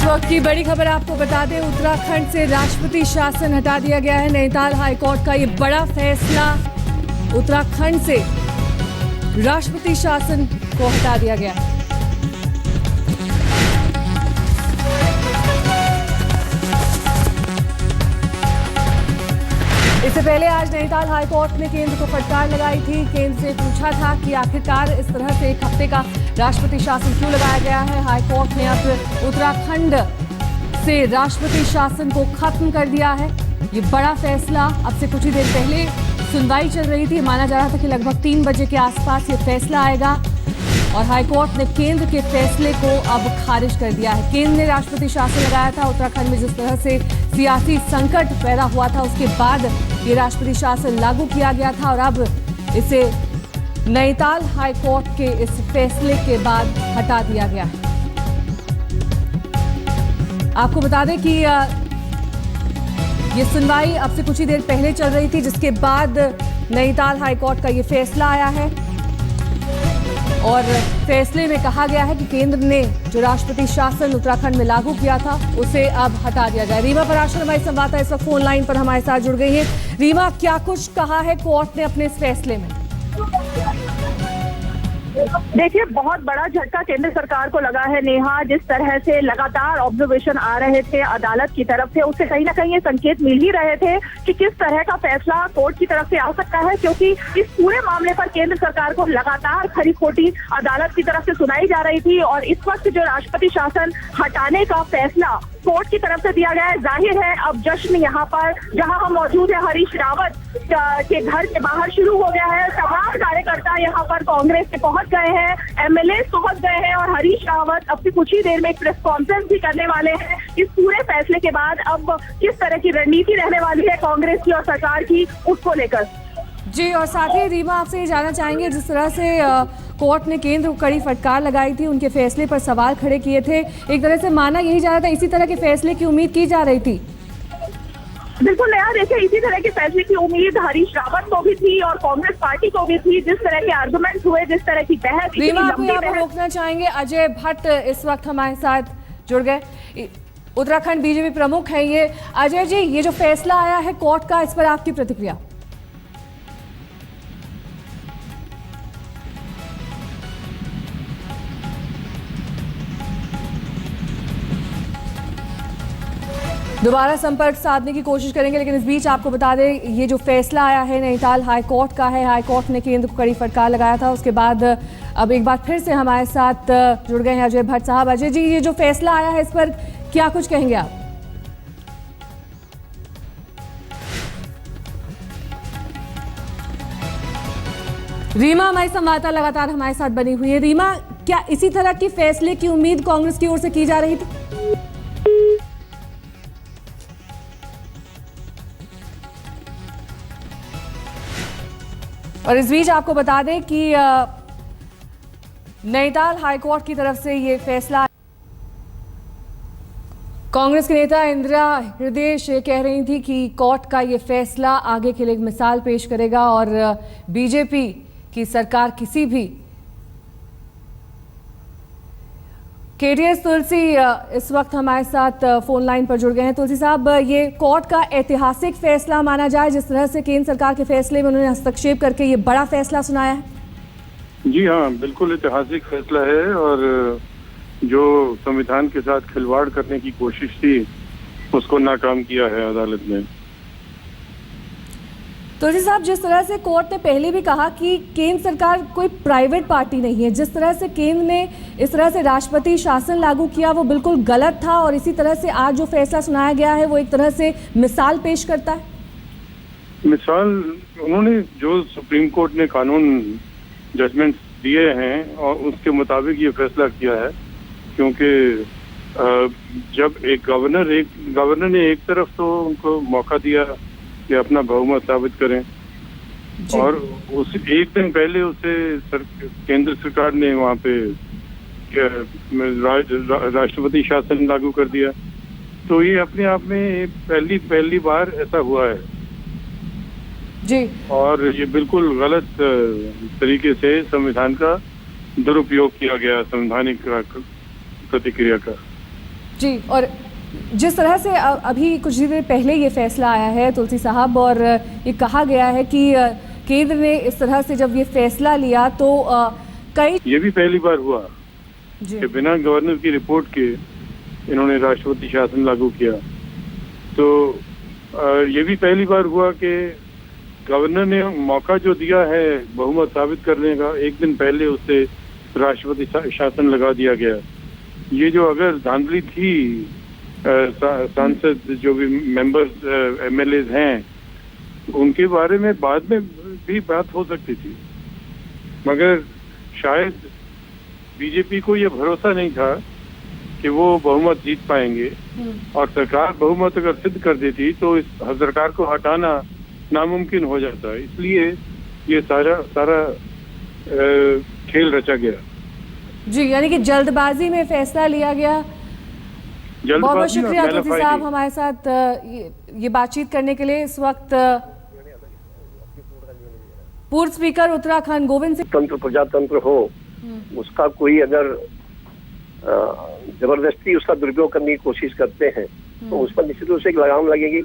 वक्त की बड़ी खबर आपको बता दें, उत्तराखंड से राष्ट्रपति शासन हटा दिया गया है। नैनीताल हाईकोर्ट का ये बड़ा फैसला, उत्तराखंड से राष्ट्रपति शासन को हटा दिया गया है। इससे पहले आज नैनीताल हाईकोर्ट ने केंद्र को फटकार लगाई थी। केंद्र से पूछा था कि आखिरकार इस तरह से एक हफ्ते का राष्ट्रपति शासन क्यों लगाया गया है। हाईकोर्ट ने अब उत्तराखंड से राष्ट्रपति शासन को खत्म कर दिया है। ये बड़ा फैसला, अब से कुछ ही देर पहले सुनवाई चल रही थी। माना जा रहा था कि लगभग 3 बजे के आसपास ये फैसला आएगा और हाईकोर्ट ने केंद्र के फैसले को अब खारिज कर दिया है। केंद्र ने राष्ट्रपति शासन लगाया था। उत्तराखंड में जिस तरह से सियासी संकट पैदा हुआ था, उसके बाद ये राष्ट्रपति शासन लागू किया गया था और अब इसे नैनीताल हाईकोर्ट के इस फैसले के बाद हटा दिया गया है। आपको बता दें कि ये सुनवाई अब से कुछ ही देर पहले चल रही थी, जिसके बाद नैनीताल हाईकोर्ट का ये फैसला आया है और फैसले में कहा गया है कि केंद्र ने जो राष्ट्रपति शासन उत्तराखंड में लागू किया था, उसे अब हटा दिया जाए। रीमा पराशर हमारी संवाददाता इस वक्त फोन लाइन पर हमारे साथ जुड़ गई है। रीमा, क्या कुछ कहा है कोर्ट ने अपने इस फैसले में? देखिए, बहुत बड़ा झटका केंद्र सरकार को लगा है नेहा। जिस तरह से लगातार ऑब्जर्वेशन आ रहे थे अदालत की तरफ से, उससे कहीं ना कहीं ये संकेत मिल ही रहे थे कि किस तरह का फैसला कोर्ट की तरफ से आ सकता है, क्योंकि इस पूरे मामले पर केंद्र सरकार को लगातार खरी खोटी अदालत की तरफ से सुनाई जा रही थी। और इस वक्त जो राष्ट्रपति शासन हटाने का फैसला कोर्ट की तरफ से दिया गया है, जाहिर है अब जश्न यहाँ पर जहाँ हम मौजूद है हरीश रावत के घर के बाहर शुरू हो गया है। तमाम कार्यकर्ता यहाँ पर कांग्रेस के पहुंच गए हैं, एमएलए पहुंच गए हैं और हरीश रावत अब से कुछ ही देर में एक प्रेस कॉन्फ्रेंस भी करने वाले हैं। इस पूरे फैसले के बाद अब किस तरह की रणनीति रहने वाली है कांग्रेस की और सरकार की, उसको लेकर। जी, और साथ ही रीमा, आपसे ये जानना चाहेंगे, जिस तरह से कोर्ट ने केंद्र को कड़ी फटकार लगाई थी, उनके फैसले पर सवाल खड़े किए थे, एक तरह से माना यही जा रहा था, इसी तरह के फैसले की उम्मीद की जा रही थी। बिल्कुल नया, देखिए इसी तरह के फैसले की उम्मीद हरीश रावत को भी थी और कांग्रेस पार्टी को भी थी। जिस तरह के आर्गुमेंट्स हुए, जिस तरह की बहस, रीमा, आपको यहाँ पर रोकना चाहेंगे। अजय भट्ट इस वक्त हमारे साथ जुड़ गए, उत्तराखंड बीजेपी प्रमुख है ये। अजय जी, ये जो फैसला आया है कोर्ट का, इस पर आपकी प्रतिक्रिया? दोबारा संपर्क साधने की कोशिश करेंगे, लेकिन इस बीच आपको बता दें, ये जो फैसला आया है नैनीताल हाईकोर्ट का है। हाईकोर्ट ने केंद्र को कड़ी फटकार लगाया था, उसके बाद अब एक बार फिर से हमारे साथ जुड़ गए हैं अजय भट्ट साहब। अजय जी, ये जो फैसला आया है, इस पर क्या कुछ कहेंगे आप? रीमा हमारी संवाददाता लगातार हमारे साथ बनी हुई है। रीमा, क्या इसी तरह की फैसले की उम्मीद कांग्रेस की ओर से की जा रही थी? और इस बीच आपको बता दें कि नैनीताल हाईकोर्ट की तरफ से ये फैसला, कांग्रेस के नेता इंदिरा हृदय कह रही थी कि कोर्ट का ये फैसला आगे के लिए एक मिसाल पेश करेगा और बीजेपी की सरकार किसी भी। केटीएस तुलसी इस वक्त हमारे साथ फोन लाइन पर जुड़ गए हैं। तुलसी साहब, ये कोर्ट का ऐतिहासिक फैसला माना जाए, जिस तरह से केंद्र सरकार के फैसले में उन्होंने हस्तक्षेप करके ये बड़ा फैसला सुनाया है? जी हाँ, बिल्कुल ऐतिहासिक फैसला है और जो संविधान के साथ खिलवाड़ करने की कोशिश थी, उसको नाकाम किया है अदालत ने। तुलसी साहब, जिस तरह से कोर्ट ने पहले भी कहा कि केंद्र सरकार कोई प्राइवेट पार्टी नहीं है, जिस तरह से केंद्र ने इस तरह से राष्ट्रपति शासन लागू किया, वो बिल्कुल गलत था और इसी तरह से आज जो फैसला सुनाया गया है, वो एक तरह से मिसाल पेश करता है। मिसाल, उन्होंने जो सुप्रीम कोर्ट ने कानून जजमेंट दिए हैं और उसके मुताबिक ये फैसला किया है, क्योंकि जब एक गवर्नर ने एक तरफ तो उनको मौका दिया कि अपना बहुमत साबित करें और उस एक दिन पहले उसे केंद्र सरकार ने वहाँ पे राष्ट्रपति शासन लागू कर दिया, तो ये अपने आप में पहली बार ऐसा हुआ है जी। और ये बिल्कुल गलत तरीके से संविधान का दुरुपयोग किया गया, संवैधानिक प्रतिक्रिया का। जी, और जिस तरह से अभी कुछ देर पहले ये फैसला आया है तुलसी साहब, और ये कहा गया है कि केंद्र ने इस तरह से जब ये फैसला लिया तो कई ये भी पहली बार हुआ जी कि बिना गवर्नर की रिपोर्ट के इन्होंने राष्ट्रपति शासन लागू किया। तो ये भी पहली बार हुआ कि गवर्नर ने मौका जो दिया है बहुमत साबित करने का, एक दिन पहले उससे राष्ट्रपति शासन लगा दिया गया। ये जो अगर धांधली थी, सांसद जो भी मेंबर्स एमएलए हैं उनके बारे में बाद में भी बात हो सकती थी, मगर शायद बीजेपी को ये भरोसा नहीं था कि वो बहुमत जीत पाएंगे, और सरकार बहुमत अगर सिद्ध कर देती तो इस सरकार को हटाना नामुमकिन हो जाता है। इसलिए ये सारा खेल रचा गया। जी, यानी कि जल्दबाजी में फैसला लिया गया। बहुत बहुत शुक्रिया तुलसी साहब हमारे साथ ये बातचीत करने के लिए। इस वक्त पूर्व स्पीकर उत्तराखंड गोविंद सिंह, तंत्र प्रजातंत्र हो, उसका कोई अगर जबरदस्ती उसका दुरुपयोग करने की कोशिश करते हैं तो उस पर निश्चित रूप से एक लगाम लगेगी।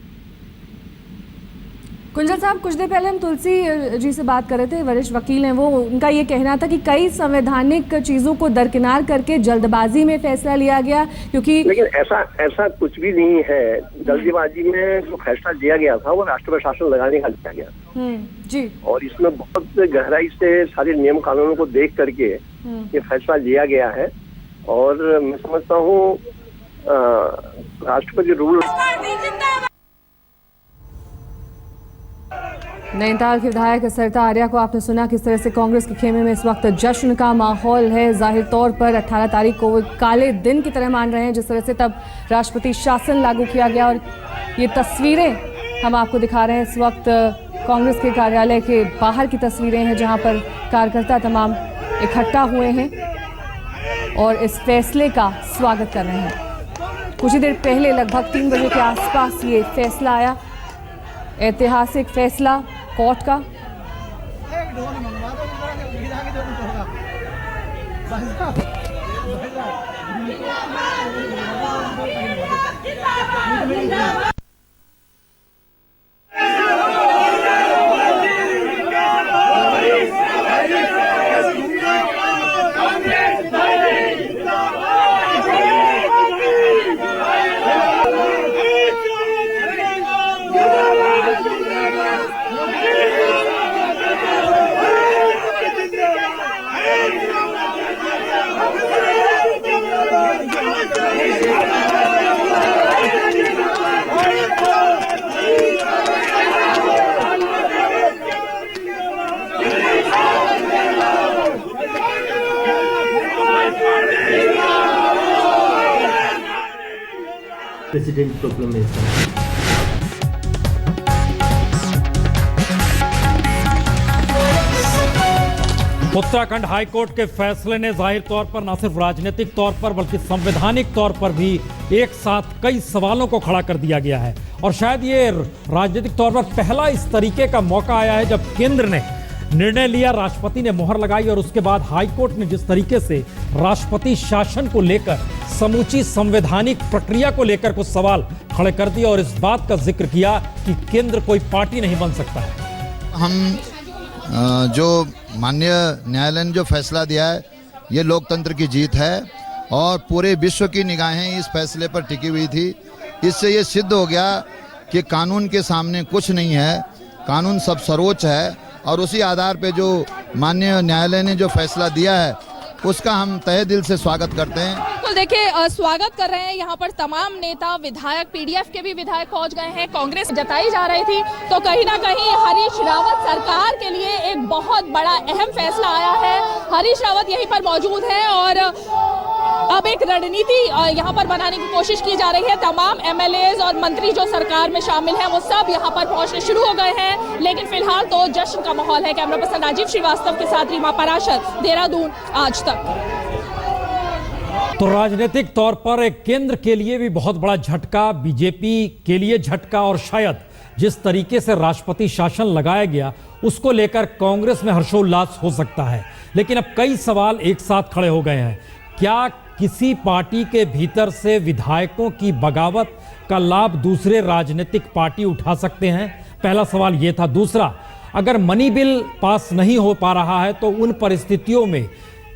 कुंजल साहब, कुछ देर पहले हम तुलसी जी से बात कर रहे थे, वरिष्ठ वकील हैं वो, उनका ये कहना था कि कई संवैधानिक चीजों को दरकिनार करके जल्दबाजी में फैसला लिया गया, क्योंकि लेकिन ऐसा कुछ भी नहीं है। जल्दबाजी में जो फैसला लिया गया था वो राष्ट्रपति शासन लगाने का लिया गया जी, और इसमें बहुत गहराई से सारे नियम कानूनों को देख करके ये फैसला लिया गया है। और मैं समझता हूँ राष्ट्रपति रूल। नैनीताल के विधायक सरिता आर्या को आपने सुना किस तरह से कांग्रेस के खेमे में इस वक्त जश्न का माहौल है। जाहिर तौर पर 18 तारीख को वो काले दिन की तरह मान रहे हैं जिस तरह से तब राष्ट्रपति शासन लागू किया गया। और ये तस्वीरें हम आपको दिखा रहे हैं इस वक्त कांग्रेस के कार्यालय के बाहर की तस्वीरें हैं, जहां पर कार्यकर्ता तमाम इकट्ठा हुए हैं और इस फैसले का स्वागत कर रहे हैं। कुछ ही देर पहले लगभग 3 बजे के आसपास ये फैसला आया, ऐतिहासिक फैसला कोर्ट का। President Proclamation। उत्तराखंड हाईकोर्ट के फैसले ने जाहिर तौर पर न सिर्फ राजनीतिक तौर पर बल्कि संवैधानिक तौर पर भी एक साथ कई सवालों को खड़ा कर दिया गया है। और शायद ये राजनीतिक तौर पर पहला इस तरीके का मौका आया है जब केंद्र ने निर्णय लिया, राष्ट्रपति ने मोहर लगाई और उसके बाद हाईकोर्ट ने जिस तरीके से राष्ट्रपति शासन को लेकर समूची संवैधानिक प्रक्रिया को लेकर कुछ सवाल खड़े कर दिए और इस बात का जिक्र किया कि केंद्र कोई पार्टी नहीं बन सकता है। हम जो माननीय न्यायालय ने जो फैसला दिया है ये लोकतंत्र की जीत है और पूरे विश्व की निगाहें इस फैसले पर टिकी हुई थी। इससे ये सिद्ध हो गया कि कानून के सामने कुछ नहीं है, कानून सब सर्वोच्च है और उसी आधार पे जो माननीय न्यायालय ने जो फैसला दिया है उसका हम तहे दिल से स्वागत करते हैं। बिल्कुल, देखिए स्वागत कर रहे हैं यहाँ पर तमाम नेता, विधायक, पीडीएफ के भी विधायक पहुँच गए हैं। कांग्रेस जताई जा रही थी तो कहीं ना कहीं हरीश रावत सरकार के लिए एक बहुत बड़ा अहम फैसला आया है। हरीश रावत यहीं पर मौजूद है और अब एक रणनीति यहाँ पर बनाने की कोशिश की जा रही है। तमाम एमएलएज और मंत्री जो सरकार में शामिल हैं वो सब यहाँ पर पहुँचने शुरू हो गए हैं, लेकिन फिलहाल तो जश्न का माहौल है। कैमरा पर्सन राजीव श्रीवास्तव के साथ रीमा पराशर, देहरादून, आज तक। तो राजनीतिक तौर पर एक केंद्र के लिए भी बहुत बड़ा झटका, बीजेपी के लिए झटका और शायद जिस तरीके से राष्ट्रपति शासन लगाया गया उसको लेकर कांग्रेस में हर्षोल्लास हो सकता है। लेकिन अब कई सवाल एक साथ खड़े हो गए हैं। क्या किसी पार्टी के भीतर से विधायकों की बगावत का लाभ दूसरे राजनीतिक पार्टी उठा सकते हैं? पहला सवाल ये था। दूसरा, अगर मनी बिल पास नहीं हो पा रहा है तो उन परिस्थितियों में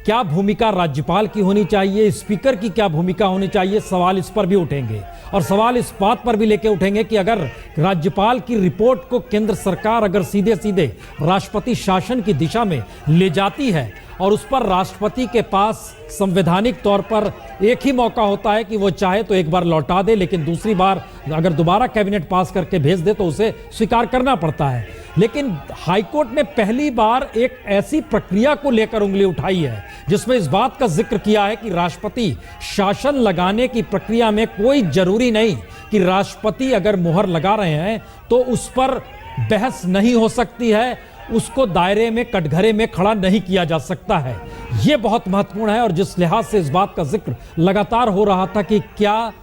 क्या भूमिका राज्यपाल की होनी चाहिए, स्पीकर की क्या भूमिका होनी चाहिए? सवाल इस पर भी उठेंगे। और सवाल इस बात पर भी लेके उठेंगे कि अगर राज्यपाल की रिपोर्ट को केंद्र सरकार अगर सीधे सीधे राष्ट्रपति शासन की दिशा में ले जाती है और उस पर राष्ट्रपति के पास संवैधानिक तौर पर एक ही मौका होता है कि वो चाहे तो एक बार लौटा दे, लेकिन दूसरी बार अगर दोबारा कैबिनेट पास करके भेज दे तो उसे स्वीकार करना पड़ता है। लेकिन हाईकोर्ट ने पहली बार एक ऐसी प्रक्रिया को लेकर उंगली उठाई है जिसमें इस बात का जिक्र किया है कि राष्ट्रपति शासन लगाने की प्रक्रिया में कोई जरूरी नहीं कि राष्ट्रपति अगर मुहर लगा रहे हैं तो उस पर बहस नहीं हो सकती है, उसको दायरे में कटघरे में खड़ा नहीं किया जा सकता है। यह बहुत महत्वपूर्ण है। और जिस लिहाज से इस बात का जिक्र लगातार हो रहा था कि क्या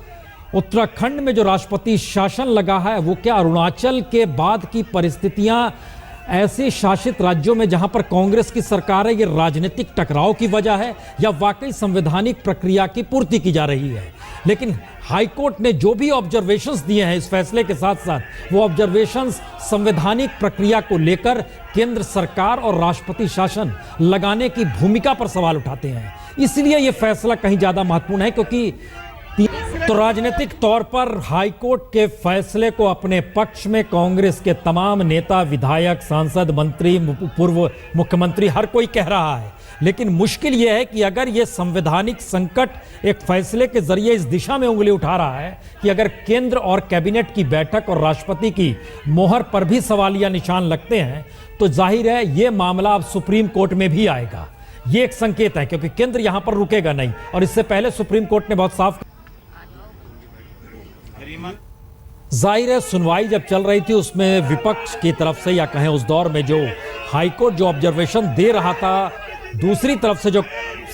उत्तराखंड में जो राष्ट्रपति शासन लगा है वो क्या अरुणाचल के बाद की परिस्थितियां ऐसे शासित राज्यों में जहां पर कांग्रेस की सरकार है, ये राजनीतिक टकराव की वजह है या वाकई संवैधानिक प्रक्रिया की पूर्ति की जा रही है? लेकिन हाईकोर्ट ने जो भी ऑब्जर्वेशंस दिए हैं इस फैसले के साथ साथ वो ऑब्जर्वेशंस संवैधानिक प्रक्रिया को लेकर केंद्र सरकार और राष्ट्रपति शासन लगाने की भूमिका पर सवाल उठाते हैं। इसलिए यह फैसला कहीं ज्यादा महत्वपूर्ण है क्योंकि तो राजनीतिक तौर पर हाईकोर्ट के फैसले को अपने पक्ष में कांग्रेस के तमाम नेता, विधायक, सांसद, मंत्री, पूर्व मुख्यमंत्री हर कोई कह रहा है। लेकिन मुश्किल यह है कि अगर यह संवैधानिक संकट एक फैसले के जरिए इस दिशा में उंगली उठा रहा है कि अगर केंद्र और कैबिनेट की बैठक और राष्ट्रपति की मोहर पर भी सवालिया निशान लगते हैं तो जाहिर है यह मामला अब सुप्रीम कोर्ट में भी आएगा। यह एक संकेत है क्योंकि केंद्र यहां पर रुकेगा नहीं। और इससे पहले सुप्रीम कोर्ट ने बहुत साफ जाहिर है सुनवाई जब चल रही थी उसमें विपक्ष की तरफ से या कहें उस दौर में जो हाईकोर्ट जो ऑब्जर्वेशन दे रहा था, दूसरी तरफ से जो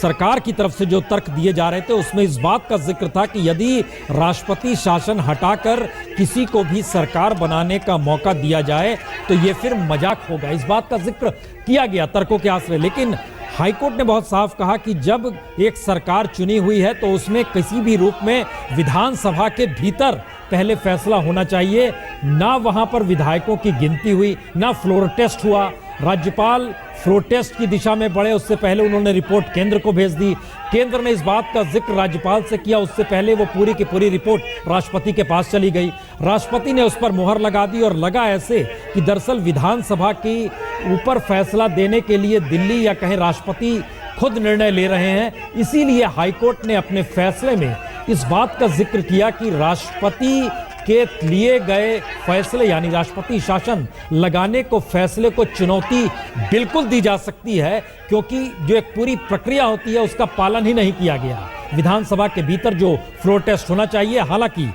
सरकार की तरफ से जो तर्क दिए जा रहे थे उसमें इस बात का जिक्र था कि यदि राष्ट्रपति शासन हटाकर किसी को भी सरकार बनाने का मौका दिया जाए तो ये फिर मजाक होगा। इस बात का जिक्र किया गया तर्कों के आश्रय। लेकिन हाईकोर्ट ने बहुत साफ कहा कि जब एक सरकार चुनी हुई है तो उसमें किसी भी रूप में विधानसभा के भीतर पहले फैसला होना चाहिए, ना वहां पर विधायकों की गिनती हुई, ना फ्लोर टेस्ट हुआ। राज्यपाल फ्लोर टेस्ट की दिशा में बढ़े उससे पहले उन्होंने रिपोर्ट केंद्र को भेज दी। केंद्र ने इस बात का जिक्र राज्यपाल से किया, उससे पहले वो पूरी की पूरी रिपोर्ट राष्ट्रपति के पास चली गई। राष्ट्रपति ने उस पर मुहर लगा दी और लगा ऐसे कि दरअसल विधानसभा की ऊपर फैसला देने के लिए दिल्ली या कहें राष्ट्रपति खुद निर्णय ले रहे हैं। इसीलिए हाईकोर्ट ने अपने फैसले में इस बात का जिक्र किया कि राष्ट्रपति के लिए गए फैसले यानी राष्ट्रपति शासन लगाने को फैसले को चुनौती बिल्कुल दी जा सकती है क्योंकि जो एक पूरी प्रक्रिया होती है उसका पालन ही नहीं किया गया। विधानसभा के भीतर जो फ्लोर टेस्ट होना चाहिए, हालांकि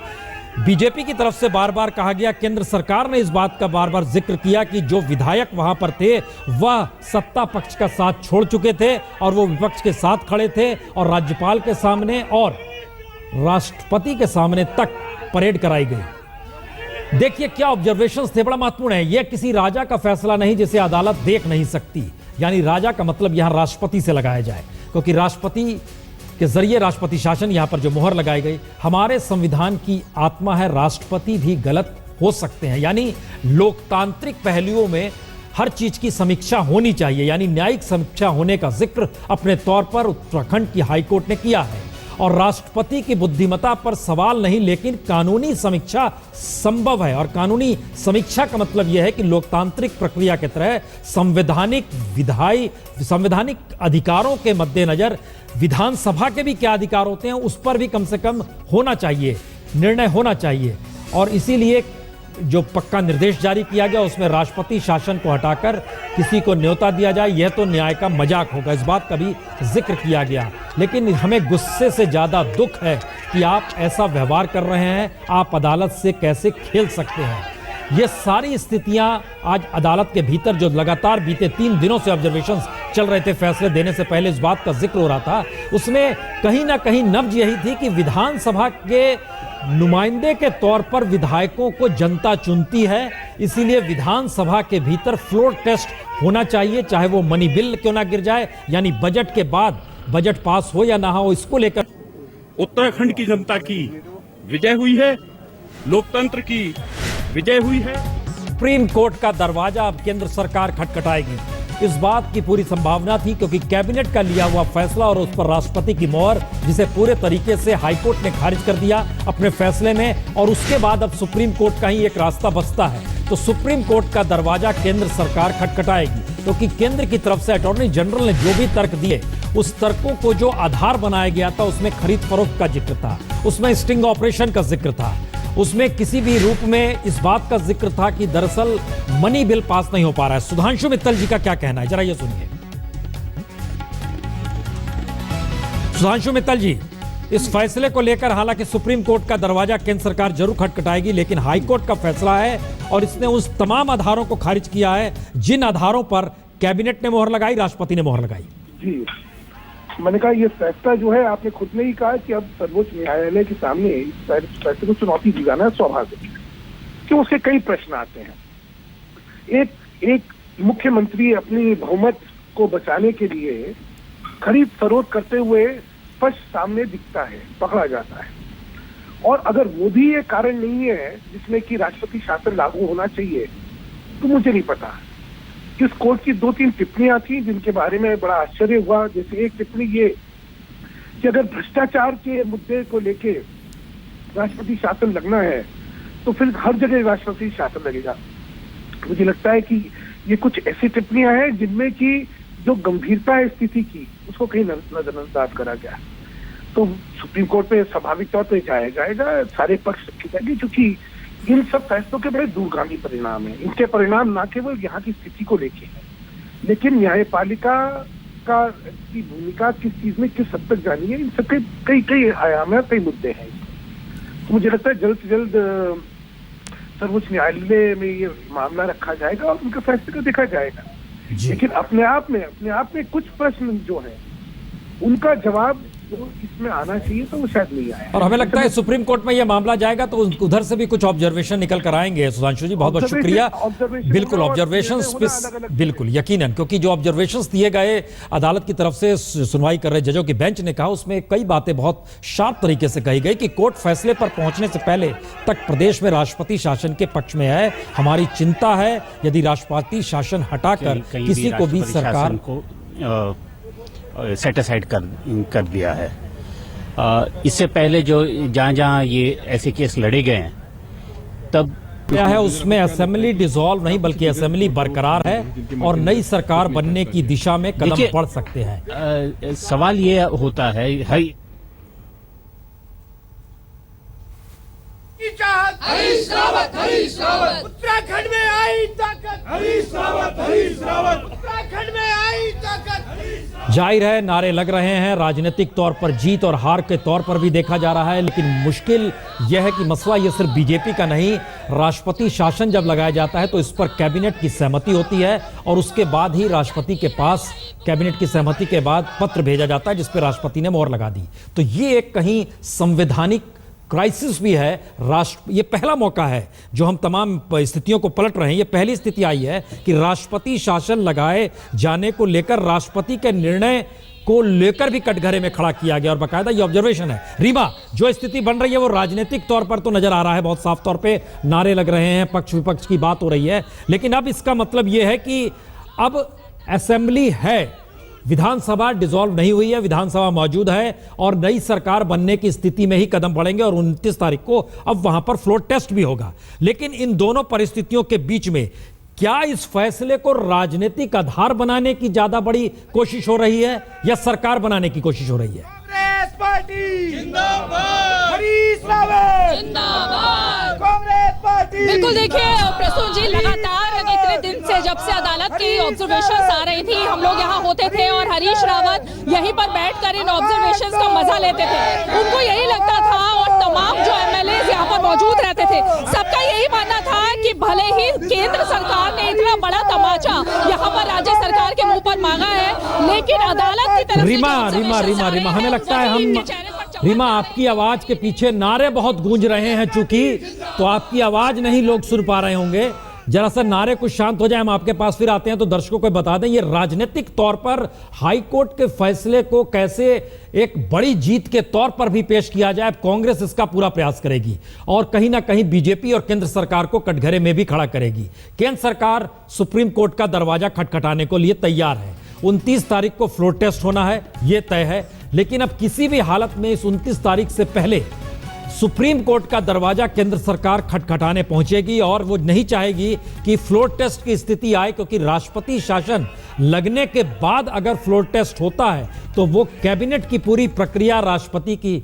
बीजेपी की तरफ से बार बार कहा गया, केंद्र सरकार ने इस बात का बार बार जिक्र किया कि जो विधायक वहां पर थे वह सत्ता पक्ष का साथ छोड़ चुके थे और वो विपक्ष के साथ खड़े थे और राज्यपाल के सामने और राष्ट्रपति के सामने तक परेड कराई गई। देखिए क्या ऑब्जर्वेशंस थे, बड़ा महत्वपूर्ण है। यह किसी राजा का फैसला नहीं जिसे अदालत देख नहीं सकती, यानी राजा का मतलब यहां राष्ट्रपति से लगाया जाए क्योंकि राष्ट्रपति के जरिए राष्ट्रपति शासन यहां पर जो मोहर लगाई गई। हमारे संविधान की आत्मा है राष्ट्रपति भी गलत हो सकते हैं, यानी लोकतांत्रिक पहलुओं में हर चीज की समीक्षा होनी चाहिए, यानी न्यायिक समीक्षा होने का जिक्र अपने तौर पर उत्तराखंड की हाईकोर्ट ने किया है। और राष्ट्रपति की बुद्धिमत्ता पर सवाल नहीं, लेकिन कानूनी समीक्षा संभव है। और कानूनी समीक्षा का मतलब यह है कि लोकतांत्रिक प्रक्रिया के तरह संवैधानिक अधिकारों के मद्देनजर विधानसभा के भी क्या अधिकार होते हैं उस पर भी कम से कम होना चाहिए, निर्णय होना चाहिए। और इसीलिए जो पक्का निर्देश जारी किया गया उसमें राष्ट्रपति शासन को हटाकर किसी को न्योता दिया जाए, यह तो न्याय का मजाक होगा, इस बात का भी जिक्र किया गया। लेकिन हमें गुस्से से ज्यादा दुख है कि आप ऐसा व्यवहार कर रहे हैं, आप अदालत से कैसे खेल सकते हैं। ये सारी स्थितियां आज अदालत के भीतर जो लगातार बीते 3 दिनों से ऑब्जर्वेशंस चल रहे थे फैसले देने से पहले, इस बात का जिक्र हो रहा था, उसमें कहीं ना कहीं नब्ज यही थी कि विधानसभा के नुमाइंदे के तौर पर विधायकों को जनता चुनती है, इसीलिए विधानसभा के भीतर फ्लोर टेस्ट होना चाहिए, चाहे वो मनी बिल क्यों ना गिर जाए, यानी बजट के बाद बजट पास हो या ना हो, इसको लेकर उत्तराखंड की जनता की विजय हुई है, लोकतंत्र की विजय हुई है। सुप्रीम कोर्ट का दरवाजा अब केंद्र सरकार खटखटाएगी, इस बात की पूरी संभावना थी, क्योंकि कैबिनेट का लिया हुआ फैसला और उस पर राष्ट्रपति की मोहर, जिसे पूरे तरीके से हाईकोर्ट ने खारिज कर दिया अपने फैसले में, और उसके बाद अब सुप्रीम कोर्ट का ही एक रास्ता बचता है। तो सुप्रीम कोर्ट का दरवाजा केंद्र सरकार खटखटाएगी, क्योंकि केंद्र की तरफ से अटॉर्नी जनरल ने जो भी तर्क दिए, उस तर्कों को जो आधार बनाया गया था, उसमें खरीद फरोख्त का जिक्र था, उसमें स्टिंग ऑपरेशन का जिक्र था, उसमें किसी भी रूप में इस बात का जिक्र था कि दरअसल मनी बिल पास नहीं हो पा रहा है। सुधांशु मित्तल जी का क्या कहना है, जरा ये सुनिए। सुधांशु मित्तल जी, इस फैसले को लेकर हालांकि सुप्रीम कोर्ट का दरवाजा केंद्र सरकार जरूर खटखटाएगी, लेकिन हाईकोर्ट का फैसला है और इसने उस तमाम आधारों को खारिज किया है जिन आधारों पर कैबिनेट ने मोहर लगाई, राष्ट्रपति ने मोहर लगाई। जी, मैंने कहा ये फैसला जो है, आपने खुद ने ही कहा कि अब सर्वोच्च न्यायालय के सामने इस फैसले को चुनौती दी जाना स्वाभाविक है, कि उसके कई प्रश्न आते हैं। एक मुख्यमंत्री अपनी बहुमत को बचाने के लिए खरीद फरोख्त करते हुए स्पष्ट सामने दिखता है, पकड़ा जाता है। और अगर वो भी ये कारण नहीं है जिसमें कि राष्ट्रपति शासन लागू होना चाहिए, तो मुझे नहीं पता। इस कोर्ट की 2-3 टिप्पणियां थी जिनके बारे में बड़ा आश्चर्य हुआ। जैसे एक टिप्पणी ये कि अगर भ्रष्टाचार के मुद्दे को लेके राष्ट्रपति शासन लगना है तो फिर हर जगह राष्ट्रपति शासन लगेगा। मुझे लगता है कि ये कुछ ऐसी टिप्पणियां हैं जिनमें कि जो गंभीरता है स्थिति की, उसको कहीं नजरअंदाज करा गया। तो सुप्रीम कोर्ट में स्वाभाविक तौर पर जाएगा, सारे पक्ष रखे जाएंगे, क्योंकि इन सब फैसलों के बड़े दूरगामी परिणाम हैं। इनके परिणाम न केवल यहाँ की स्थिति को लेके हैं, लेकिन न्यायपालिका की भूमिका किस चीज में किस हद तक जानी है, इन सब के कई आयाम है, कई मुद्दे हैं। तो मुझे लगता है जल्द से जल्द सर्वोच्च न्यायालय में ये मामला रखा जाएगा और उनका फैसले को देखा जाएगा। लेकिन अपने आप में कुछ प्रश्न जो है उनका जवाब जो इसमें आना चाहिए तो वो शायद नहीं आया। और हमें लगता है सुप्रीम कोर्ट में यह मामला जाएगा तो उधर से भी कुछ ऑब्जर्वेशन निकल कर आएंगे। सुधांशु जी, बहुत बहुत शुक्रिया। बिल्कुल ऑब्जर्वेशंस, बिल्कुल यकीनन, क्योंकि जो ऑब्जर्वेशंस दिए गए अदालत की तरफ से सुनवाई कर रहे जजों की बेंच ने कहा, उसमें कई बातें बहुत शार्प तरीके से कही गई कि कोर्ट फैसले पर पहुंचने से पहले तक प्रदेश में राष्ट्रपति शासन के पक्ष में है। हमारी चिंता है यदि राष्ट्रपति शासन हटाकर किसी को भी सरकार को सेट असाइड कर दिया है। इससे पहले जो जहां ये ऐसे केस लड़े गए हैं, तब क्या है उसमें असेंबली डिसॉल्व नहीं बल्कि असेंबली बरकरार है और नई सरकार बनने की दिशा में कदम बढ़ सकते हैं। सवाल ये होता है, हरीश रावत उत्तराखंड में आई ताकत, हरीश रावत उत्तराखंड में आई ताकत। जाहिर है नारे लग रहे हैं, राजनीतिक तौर पर जीत और हार के तौर पर भी देखा जा रहा है, लेकिन मुश्किल यह है कि मसला यह सिर्फ बीजेपी का नहीं, राष्ट्रपति शासन जब लगाया जाता है तो इस पर कैबिनेट की सहमति होती है और उसके बाद ही राष्ट्रपति के पास कैबिनेट की सहमति के बाद पत्र भेजा जाता है जिस पर राष्ट्रपति ने मोहर लगा दी। तो ये एक कहीं संवैधानिक क्राइसिस भी है। ये पहला मौका है जो हम तमाम स्थितियों को पलट रहे हैं। ये पहली स्थिति आई है कि राष्ट्रपति शासन लगाए जाने को लेकर राष्ट्रपति के निर्णय को लेकर भी कटघरे में खड़ा किया गया और बाकायदा ये ऑब्जर्वेशन है। रीमा, जो स्थिति बन रही है वो राजनीतिक तौर पर तो नजर आ रहा है, बहुत साफ तौर पे नारे लग रहे हैं, पक्ष विपक्ष की बात हो रही है, लेकिन अब इसका मतलब ये है कि अब असेंबली है, विधानसभा डिसॉल्व नहीं हुई है, विधानसभा मौजूद है और नई सरकार बनने की स्थिति में ही कदम बढ़ेंगे और 29 तारीख को अब वहां पर फ्लोर टेस्ट भी होगा। लेकिन इन दोनों परिस्थितियों के बीच में क्या इस फैसले को राजनीतिक आधार बनाने की ज्यादा बड़ी कोशिश हो रही है या सरकार बनाने की कोशिश हो रही है? कांग्रेस पार्टी जिंदाबाद, हरीश रावत जिंदाबाद, कांग्रेस पार्टी। बिल्कुल, देखिए प्रसून जी, लगातार इतने दिन से जब से अदालत की ऑब्जर्वेशंस आ रही थी, हम लोग यहाँ होते थे और हरीश रावत यहीं पर बैठकर इन ऑब्जर्वेशंस का मजा लेते थे। उनको यही लगता था और तमाम जो एमएलए यहाँ पर मौजूद रहते थे, सबका यही मानना था कि भले ही केंद्र सरकार ने इतना बड़ा तमाचा यहाँ पर राज्य सरकार के मुंह पर मांगा है, लेकिन अदालत की तरफ रीमा, हमें लगता है रीमा, आपकी आवाज के पीछे नारे बहुत गूंज रहे हैं, चूंकि तो आपकी आवाज नहीं लोग सुन पा रहे होंगे, जरा सा नारे कुछ शांत हो जाए, हम आपके पास फिर आते हैं। तो दर्शकों को बता दें, ये राजनीतिक तौर पर हाई कोर्ट के फैसले को कैसे एक बड़ी जीत के तौर पर भी पेश किया जाए, कांग्रेस इसका पूरा प्रयास करेगी और कहीं ना कहीं बीजेपी और केंद्र सरकार को कटघरे में भी खड़ा करेगी। केंद्र सरकार सुप्रीम कोर्ट का दरवाजा खटखटाने को लिए तैयार है। 29 तारीख को फ्लोर टेस्ट होना है, यह तय है। लेकिन अब किसी भी हालत में इस 29 तारीख से पहले सुप्रीम कोर्ट का दरवाजा केंद्र सरकार खटखटाने पहुंचेगी और वो नहीं चाहेगी कि फ्लोर टेस्ट की स्थिति आए, क्योंकि राष्ट्रपति शासन लगने के बाद अगर फ्लोर टेस्ट होता है तो वो कैबिनेट की पूरी प्रक्रिया राष्ट्रपति की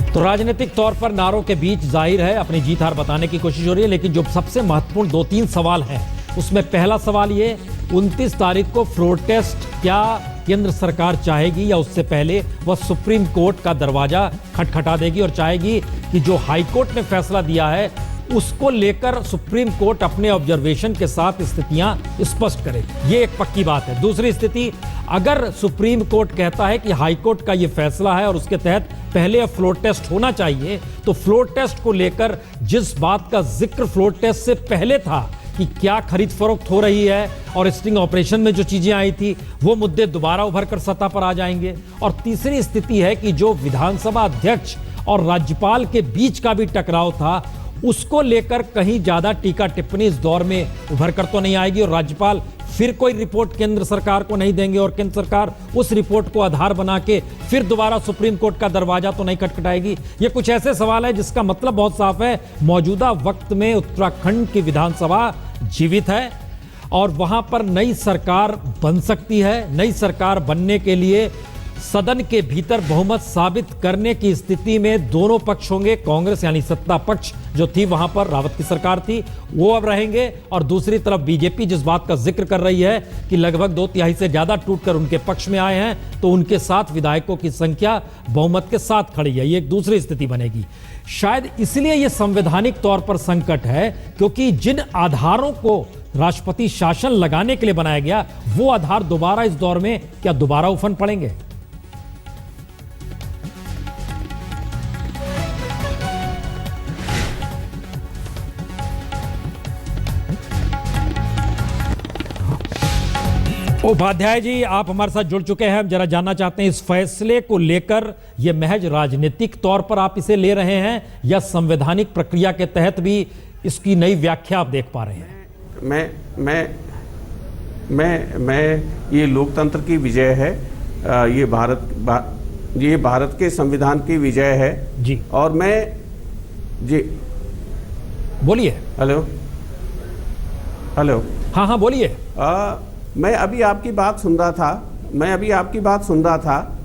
तो राजनीतिक तौर पर नारों के बीच जाहिर है अपनी जीत हार बताने की कोशिश हो रही है। लेकिन जो सबसे महत्वपूर्ण 2-3 सवाल हैं, उसमें पहला सवाल ये, 29 तारीख को फ्लोर टेस्ट क्या केंद्र सरकार चाहेगी या उससे पहले वह सुप्रीम कोर्ट का दरवाजा खटखटा देगी और चाहेगी कि जो हाई कोर्ट ने फैसला दिया है उसको लेकर सुप्रीम कोर्ट अपने ऑब्जर्वेशन के साथ स्थितियां स्पष्ट करे। ये एक पक्की बात है। दूसरी स्थिति, अगर सुप्रीम कोर्ट कहता है कि हाई कोर्ट का ये फैसला है और उसके तहत पहले फ्लोर टेस्ट होना चाहिए, तो फ्लोर टेस्ट को लेकर जिस बात का जिक्र फ्लोर टेस्ट से पहले था कि क्या खरीद फरोख्त हो रही है और स्टिंग ऑपरेशन में जो चीजें आई थी, वो मुद्दे दोबारा उभर कर सत्ता पर आ जाएंगे। और तीसरी स्थिति है कि जो विधानसभा अध्यक्ष और राज्यपाल के बीच का भी टकराव था, उसको लेकर कहीं ज्यादा टीका टिप्पणी इस दौर में उभर कर तो नहीं आएगी और राज्यपाल फिर कोई रिपोर्ट केंद्र सरकार को नहीं देंगे और केंद्र सरकार उस रिपोर्ट को आधार बना के फिर दोबारा सुप्रीम कोर्ट का दरवाजा तो नहीं खटखटाएगी। ये कुछ ऐसे सवाल है जिसका मतलब बहुत साफ है, मौजूदा वक्त में उत्तराखंड की विधानसभा जीवित है और वहां पर नई सरकार बन सकती है। नई सरकार बनने के लिए सदन के भीतर बहुमत साबित करने की स्थिति में दोनों पक्ष होंगे। कांग्रेस यानी सत्ता पक्ष जो थी, वहां पर रावत की सरकार थी, वो अब रहेंगे और दूसरी तरफ बीजेपी जिस बात का जिक्र कर रही है कि लगभग 2/3 से ज्यादा टूटकर उनके पक्ष में आए हैं, तो उनके साथ विधायकों की संख्या बहुमत के साथ खड़ी है। ये एक दूसरी स्थिति बनेगी। शायद इसलिए यह संवैधानिक तौर पर संकट है, क्योंकि जिन आधारों को राष्ट्रपति शासन लगाने के लिए बनाया गया, वो आधार दोबारा इस दौर में क्या दोबारा उफन पड़ेंगे? उपाध्याय जी, आप हमारे साथ जुड़ चुके हैं। हम जरा जानना चाहते हैं, इस फैसले को लेकर यह महज राजनीतिक तौर पर आप इसे ले रहे हैं या संवैधानिक प्रक्रिया के तहत भी इसकी नई व्याख्या आप देख पा रहे हैं? मैं ये लोकतंत्र की विजय है, ये भारत के संविधान की विजय है जी। और मैं जी बोलिए। हेलो। हाँ बोलिए। मैं अभी आपकी बात सुन रहा था।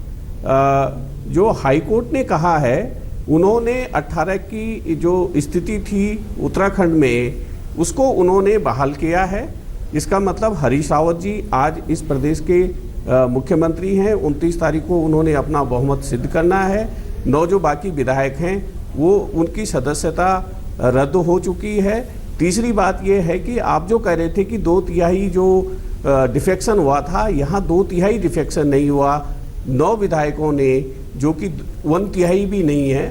जो हाई कोर्ट ने कहा है, उन्होंने 18 की जो स्थिति थी उत्तराखंड में, उसको उन्होंने बहाल किया है। इसका मतलब हरीश रावत जी आज इस प्रदेश के मुख्यमंत्री हैं। 29 तारीख को उन्होंने अपना बहुमत सिद्ध करना है। 9 जो बाकी विधायक हैं, वो उनकी सदस्यता रद्द हो चुकी है। तीसरी बात यह है कि आप जो कह रहे थे कि 2/3 जो डिफेक्शन हुआ था, यहाँ 2/3 डिफेक्शन नहीं हुआ। 9 विधायकों ने, जो कि 1/3 भी नहीं है,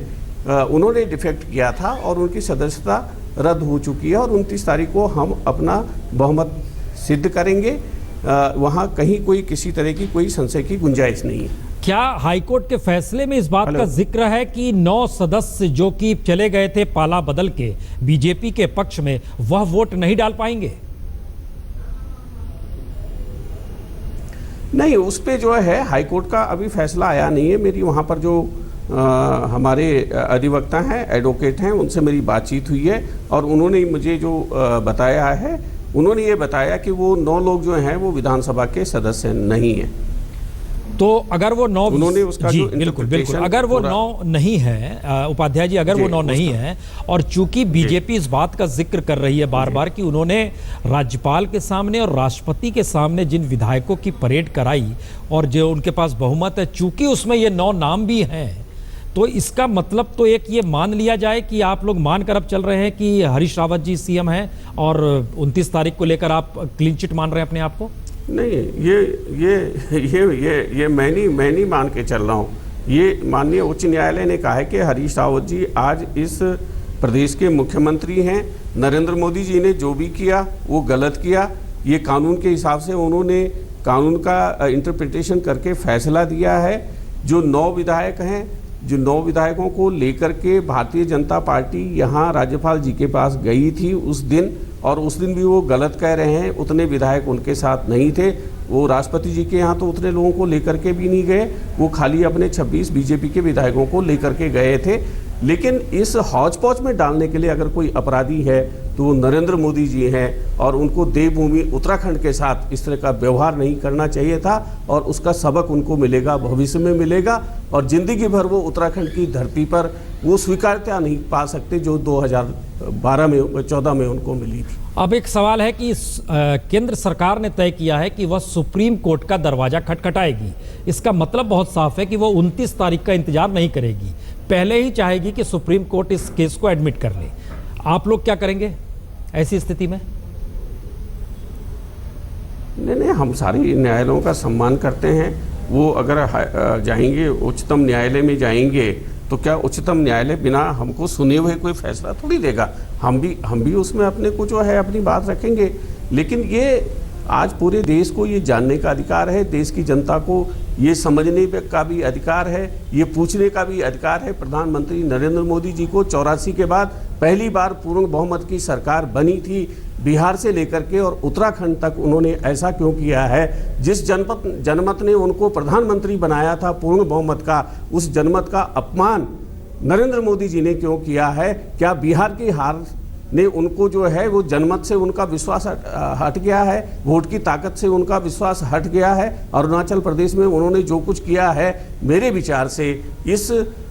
उन्होंने डिफेक्ट किया था और उनकी सदस्यता रद्द हो चुकी है और 29 तारीख को हम अपना बहुमत सिद्ध करेंगे। वहाँ कहीं कोई किसी तरह की कोई संशय की गुंजाइश नहीं है। क्या हाईकोर्ट के फैसले में इस बात का जिक्र है कि 9 सदस्य जो कि चले गए थे पाला बदल के बीजेपी के पक्ष में, वह वोट नहीं डाल पाएंगे? नहीं, उस पे जो है हाई कोर्ट का अभी फैसला आया नहीं है। मेरी वहाँ पर जो हमारे अधिवक्ता हैं, एडवोकेट हैं, उनसे मेरी बातचीत हुई है और उन्होंने मुझे जो बताया है, उन्होंने ये बताया कि वो 9 लोग जो हैं वो विधानसभा के सदस्य नहीं हैं। तो अगर वो 9, उन्होंने उसका जी, जो बिल्कुल अगर वो 9 नहीं है, उपाध्याय जी, अगर वो 9 नहीं है, और चूंकि बीजेपी इस बात का जिक्र कर रही है बार बार कि उन्होंने राज्यपाल के सामने और राष्ट्रपति के सामने जिन विधायकों की परेड कराई और जो उनके पास बहुमत है, चूंकि उसमें ये 9 नाम भी हैं, तो इसका मतलब तो एक ये मान लिया जाए कि आप लोग मानकर अब चल रहे हैं कि हरीश रावत जी सीएम हैं और 29 तारीख को लेकर आप क्लीन चिट मान रहे हैं अपने आप को? नहीं, ये मैं नहीं मान के चल रहा हूँ। ये माननीय उच्च न्यायालय ने कहा है कि हरीश रावत जी आज इस प्रदेश के मुख्यमंत्री हैं। नरेंद्र मोदी जी ने जो भी किया वो गलत किया। ये कानून के हिसाब से उन्होंने कानून का इंटरप्रिटेशन करके फैसला दिया है। जो 9 विधायक हैं, जो 9 विधायकों को लेकर के भारतीय जनता पार्टी यहाँ राज्यपाल जी के पास गई थी उस दिन, और उस दिन भी वो गलत कह रहे हैं, उतने विधायक उनके साथ नहीं थे। वो राष्ट्रपति जी के यहाँ तो उतने लोगों को लेकर के भी नहीं गए, वो खाली अपने 26 बीजेपी के विधायकों को लेकर के गए थे। लेकिन इस हौच पौच में डालने के लिए अगर कोई अपराधी है तो वो नरेंद्र मोदी जी हैं, और उनको देवभूमि उत्तराखंड के साथ इस तरह का व्यवहार नहीं करना चाहिए था, और उसका सबक उनको मिलेगा, भविष्य में मिलेगा, और जिंदगी भर वो उत्तराखंड की धरती पर वो स्वीकार्यता नहीं पा सकते जो 2014 में उनको मिली थी। अब एक सवाल है कि केंद्र सरकार ने तय किया है कि वह सुप्रीम कोर्ट का दरवाजा खटखटाएगी। इसका मतलब बहुत साफ है कि वो 29 तारीख का इंतजार नहीं करेगी, पहले ही चाहेगी कि सुप्रीम कोर्ट इस केस को एडमिट कर ले। आप लोग क्या करेंगे ऐसी स्थिति में? नहीं, हम सारी न्यायालयों का सम्मान करते हैं। वो अगर जाएंगे उच्चतम न्यायालय में जाएंगे तो क्या उच्चतम न्यायालय बिना हमको सुने हुए कोई फैसला थोड़ी देगा? हम भी उसमें अपने को जो है अपनी बात रखेंगे। लेकिन ये आज पूरे देश को ये जानने का अधिकार है, देश की जनता को ये समझने का भी अधिकार है, ये पूछने का भी अधिकार है। प्रधानमंत्री नरेंद्र मोदी जी को 84 के बाद पहली बार पूर्ण बहुमत की सरकार बनी थी, बिहार से लेकर के और उत्तराखंड तक उन्होंने ऐसा क्यों किया है? जिस जनमत ने उनको प्रधानमंत्री बनाया था पूर्ण बहुमत का, उस जनमत का अपमान नरेंद्र मोदी जी ने क्यों किया है? क्या बिहार की हार ने उनको जो है वो जनमत से उनका विश्वास हट गया है, वोट की ताकत से उनका विश्वास हट गया है? अरुणाचल प्रदेश में उन्होंने जो कुछ किया है, मेरे विचार से इस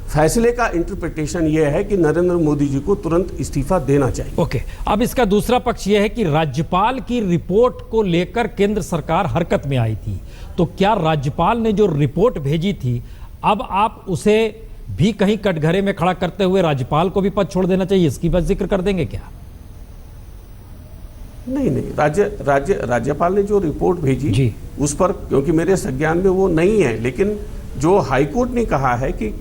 फैसले का इंटरप्रिटेशन यह है कि नरेंद्र मोदी जी को तुरंत इस्तीफा देना चाहिए। ओके, अब इसका दूसरा पक्ष यह है कि राज्यपाल की रिपोर्ट को लेकर केंद्र सरकार हरकत में आई थी, तो क्या राज्यपाल ने जो रिपोर्ट भेजी थी अब आप उसे भी कहीं कटघरे में खड़ा करते हुए राज्यपाल को भी पद छोड़ देना चाहिए, इसकी बात जिक्र कर देंगे क्या? नहीं, राज्यपाल ने जो रिपोर्ट भेजी उस पर, क्योंकि मेरे संज्ञान में वो नहीं है, लेकिन जो हाईकोर्ट ने कहा है कि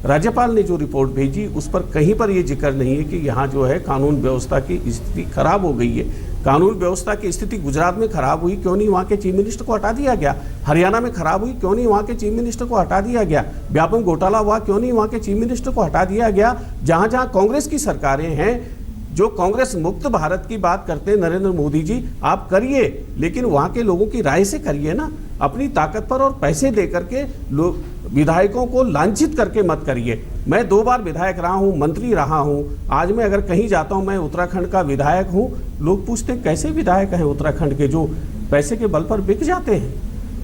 राज्यपाल ने जो रिपोर्ट भेजी उस पर कहीं पर ये जिक्र नहीं है कि यहाँ जो है कानून व्यवस्था की स्थिति खराब हो गई है। कानून व्यवस्था की स्थिति गुजरात में खराब हुई, क्यों नहीं वहाँ के चीफ मिनिस्टर को हटा दिया गया? हरियाणा में खराब हुई, क्यों नहीं वहाँ के चीफ मिनिस्टर को हटा दिया गया? व्यापक घोटाला हुआ, क्यों नहीं वहाँ के चीफ मिनिस्टर को हटा दिया गया? जहाँ जहाँ कांग्रेस की सरकारें हैं, जो कांग्रेस मुक्त भारत की बात करते हैं नरेंद्र मोदी जी, आप करिए, लेकिन वहाँ के लोगों की राय से करिए ना। अपनी ताकत पर और पैसे दे करके विधायकों को लांछित करके मत करिए। मैं 2 बार विधायक रहा हूँ, मंत्री रहा हूँ, आज मैं अगर कहीं जाता हूँ मैं उत्तराखंड का विधायक हूँ, लोग पूछते कैसे विधायक हैं उत्तराखंड के जो पैसे के बल पर बिक जाते हैं?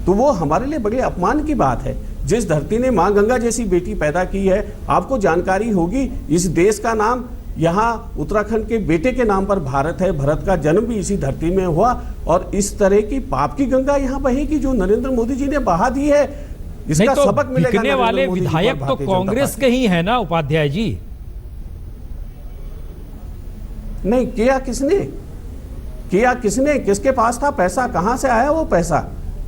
तो वो हमारे लिए बड़े अपमान की बात है। जिस धरती ने माँ गंगा जैसी बेटी पैदा की है, आपको जानकारी होगी, इस देश का नाम यहाँ उत्तराखंड के बेटे के नाम पर भारत है, भरत का जन्म भी इसी धरती में हुआ, और इस तरह की पाप की गंगा यहाँ बहेगी जो नरेंद्र मोदी जी ने बहा दी है, इसका तो सबक मिलेगा। बिकने वाले विधायक तो कांग्रेस के ही है ना उपाध्याय जी? नहीं, किया किसने? किसके पास था पैसा? कहां से आया वो पैसा?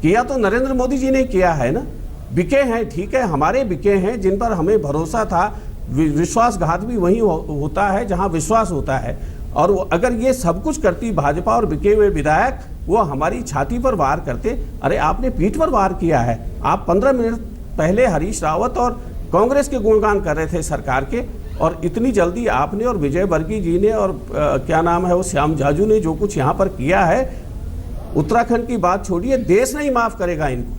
किया तो नरेंद्र मोदी जी ने किया है ना। बिके हैं, ठीक है, हमारे बिके हैं जिन पर हमें भरोसा था। विश्वासघात भी वही होता है जहां विश्वास होता है, और अगर ये सब कुछ करती भाजपा और बिके हुए विधायक, वो हमारी छाती पर वार करते। अरे आपने पीठ पर वार किया है। आप 15 मिनट पहले हरीश रावत और कांग्रेस के गुणगान कर रहे थे सरकार के, और इतनी जल्दी आपने और विजय वर्गीय जी ने और क्या नाम है वो श्याम जाजू ने जो कुछ यहाँ पर किया है, उत्तराखंड की बात छोड़िए, देश नहीं माफ करेगा इनको।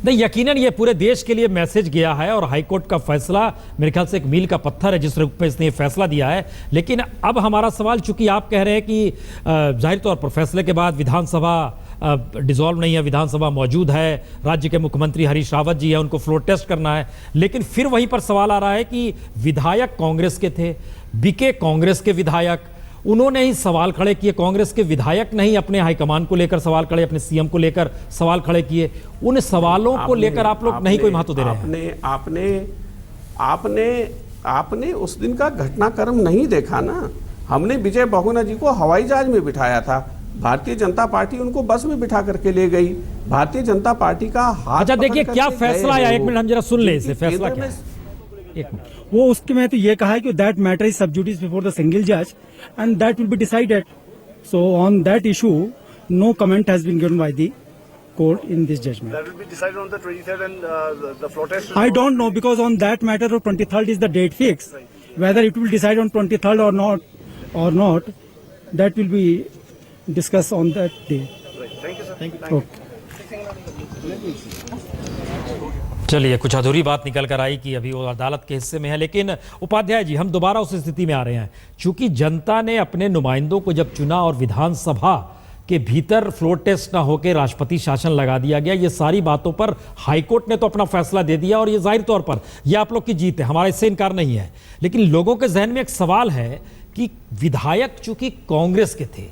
नहीं, यकीनन ये पूरे देश के लिए मैसेज गया है, और हाईकोर्ट का फैसला मेरे ख्याल से एक मील का पत्थर है जिस रूप में इसने फैसला दिया है। लेकिन अब हमारा सवाल, चूंकि आप कह रहे हैं कि जाहिर तौर पर फैसले के बाद विधानसभा डिसॉल्व नहीं है, विधानसभा मौजूद है, राज्य के मुख्यमंत्री हरीश रावत जी है, उनको फ्लोर टेस्ट करना है, लेकिन फिर वहीं पर सवाल आ रहा है कि विधायक कांग्रेस के थे, बिके कांग्रेस के विधायक, उन्होंने ही सवाल खड़े किए। कांग्रेस के विधायक नहीं अपने हाईकमान को लेकर सवाल खड़े, अपने सीएम को लेकर सवाल खड़े किए। उन सवालों को लेकर आप लोग नहीं कोई महत्व दे रहे हैं। आपने उस दिन का घटनाक्रम नहीं देखा ना। हमने विजय बहुगुणा जी को हवाई जहाज में बिठाया था, भारतीय जनता पार्टी उनको बस में बिठा करके ले गई। भारतीय जनता पार्टी का हाथ अच्छा देखिए पकड़ क्या करके फैसला गए आया, हैं एक वो। मिनट हम जरा सुन ले इसे, जिनकी फैसला केंद्र क्या में है? एक मिनट। वो उसके में तो ये कहा है कि that matter is sub judice before the single जज and that will be decided. So on that issue no comment has been given by the court in this judgement. That will be decided on the 23rd and the floor test. I don't know because on that matter of 23rd is the date fixed. Whether it will decide on 23rd or not, that will be discussed on that day. Thank you, sir. Thank you. Okay. चलिए कुछ अधूरी बात निकल कर आई कि अभी वो अदालत के हिस्से में है, लेकिन उपाध्याय जी हम दोबारा उस स्थिति में आ रहे हैं। चूंकि जनता ने अपने नुमाइंदों को जब चुना और विधानसभा के भीतर फ्लोर टेस्ट ना होकर राष्ट्रपति शासन लगा दिया गया, ये सारी बातों पर हाईकोर्ट ने तो अपना फैसला दे दिया और ये जाहिर तौर पर ये आप लोग की जीत है, हमारा इससे इनकार नहीं है। लेकिन लोगों के जहन में एक सवाल है कि विधायक चूंकि कांग्रेस के थे,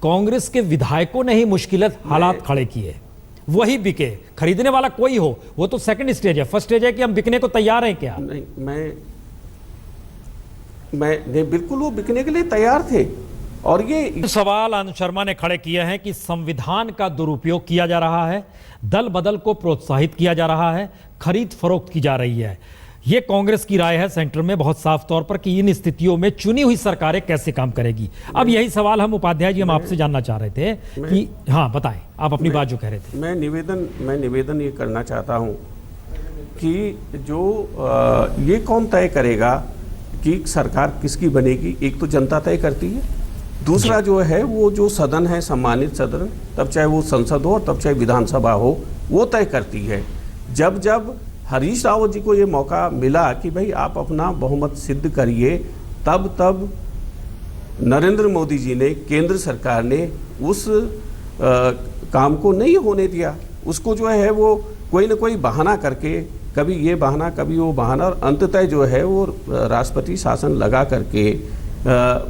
कांग्रेस के विधायकों ने ही मुश्किल हालात खड़े किए, वही बिके, खरीदने वाला कोई हो, वो तो सेकंड स्टेज है। फर्स्ट स्टेज है कि हम बिकने को तैयार हैं क्या? नहीं, मैं बिल्कुल वो बिकने के लिए तैयार थे। और ये सवाल आनंद शर्मा ने खड़े किए हैं कि संविधान का दुरुपयोग किया जा रहा है, दल बदल को प्रोत्साहित किया जा रहा है, खरीद फरोख्त की जा रही है। यह कांग्रेस की राय है सेंटर में बहुत साफ तौर पर कि इन स्थितियों में चुनी हुई सरकारें कैसे काम करेगी। अब यही सवाल हम उपाध्याय जी हम आपसे जानना चाह रहे थे कि हाँ बताएं आप अपनी बात जो कह रहे थे। मैं निवेदन ये करना चाहता हूँ कि जो ये कौन तय करेगा कि सरकार किसकी बनेगी? एक तो जनता तय करती है, दूसरा जो है वो जो सदन है, सम्मानित सदन, तब चाहे वो संसद हो तब चाहे विधानसभा हो, वो तय करती है। जब हरीश रावत जी को ये मौका मिला कि भाई आप अपना बहुमत सिद्ध करिए, तब नरेंद्र मोदी जी ने, केंद्र सरकार ने उस काम को नहीं होने दिया। उसको जो है वो कोई ना कोई बहाना करके, कभी ये बहाना कभी वो बहाना, और अंततः जो है वो राष्ट्रपति शासन लगा करके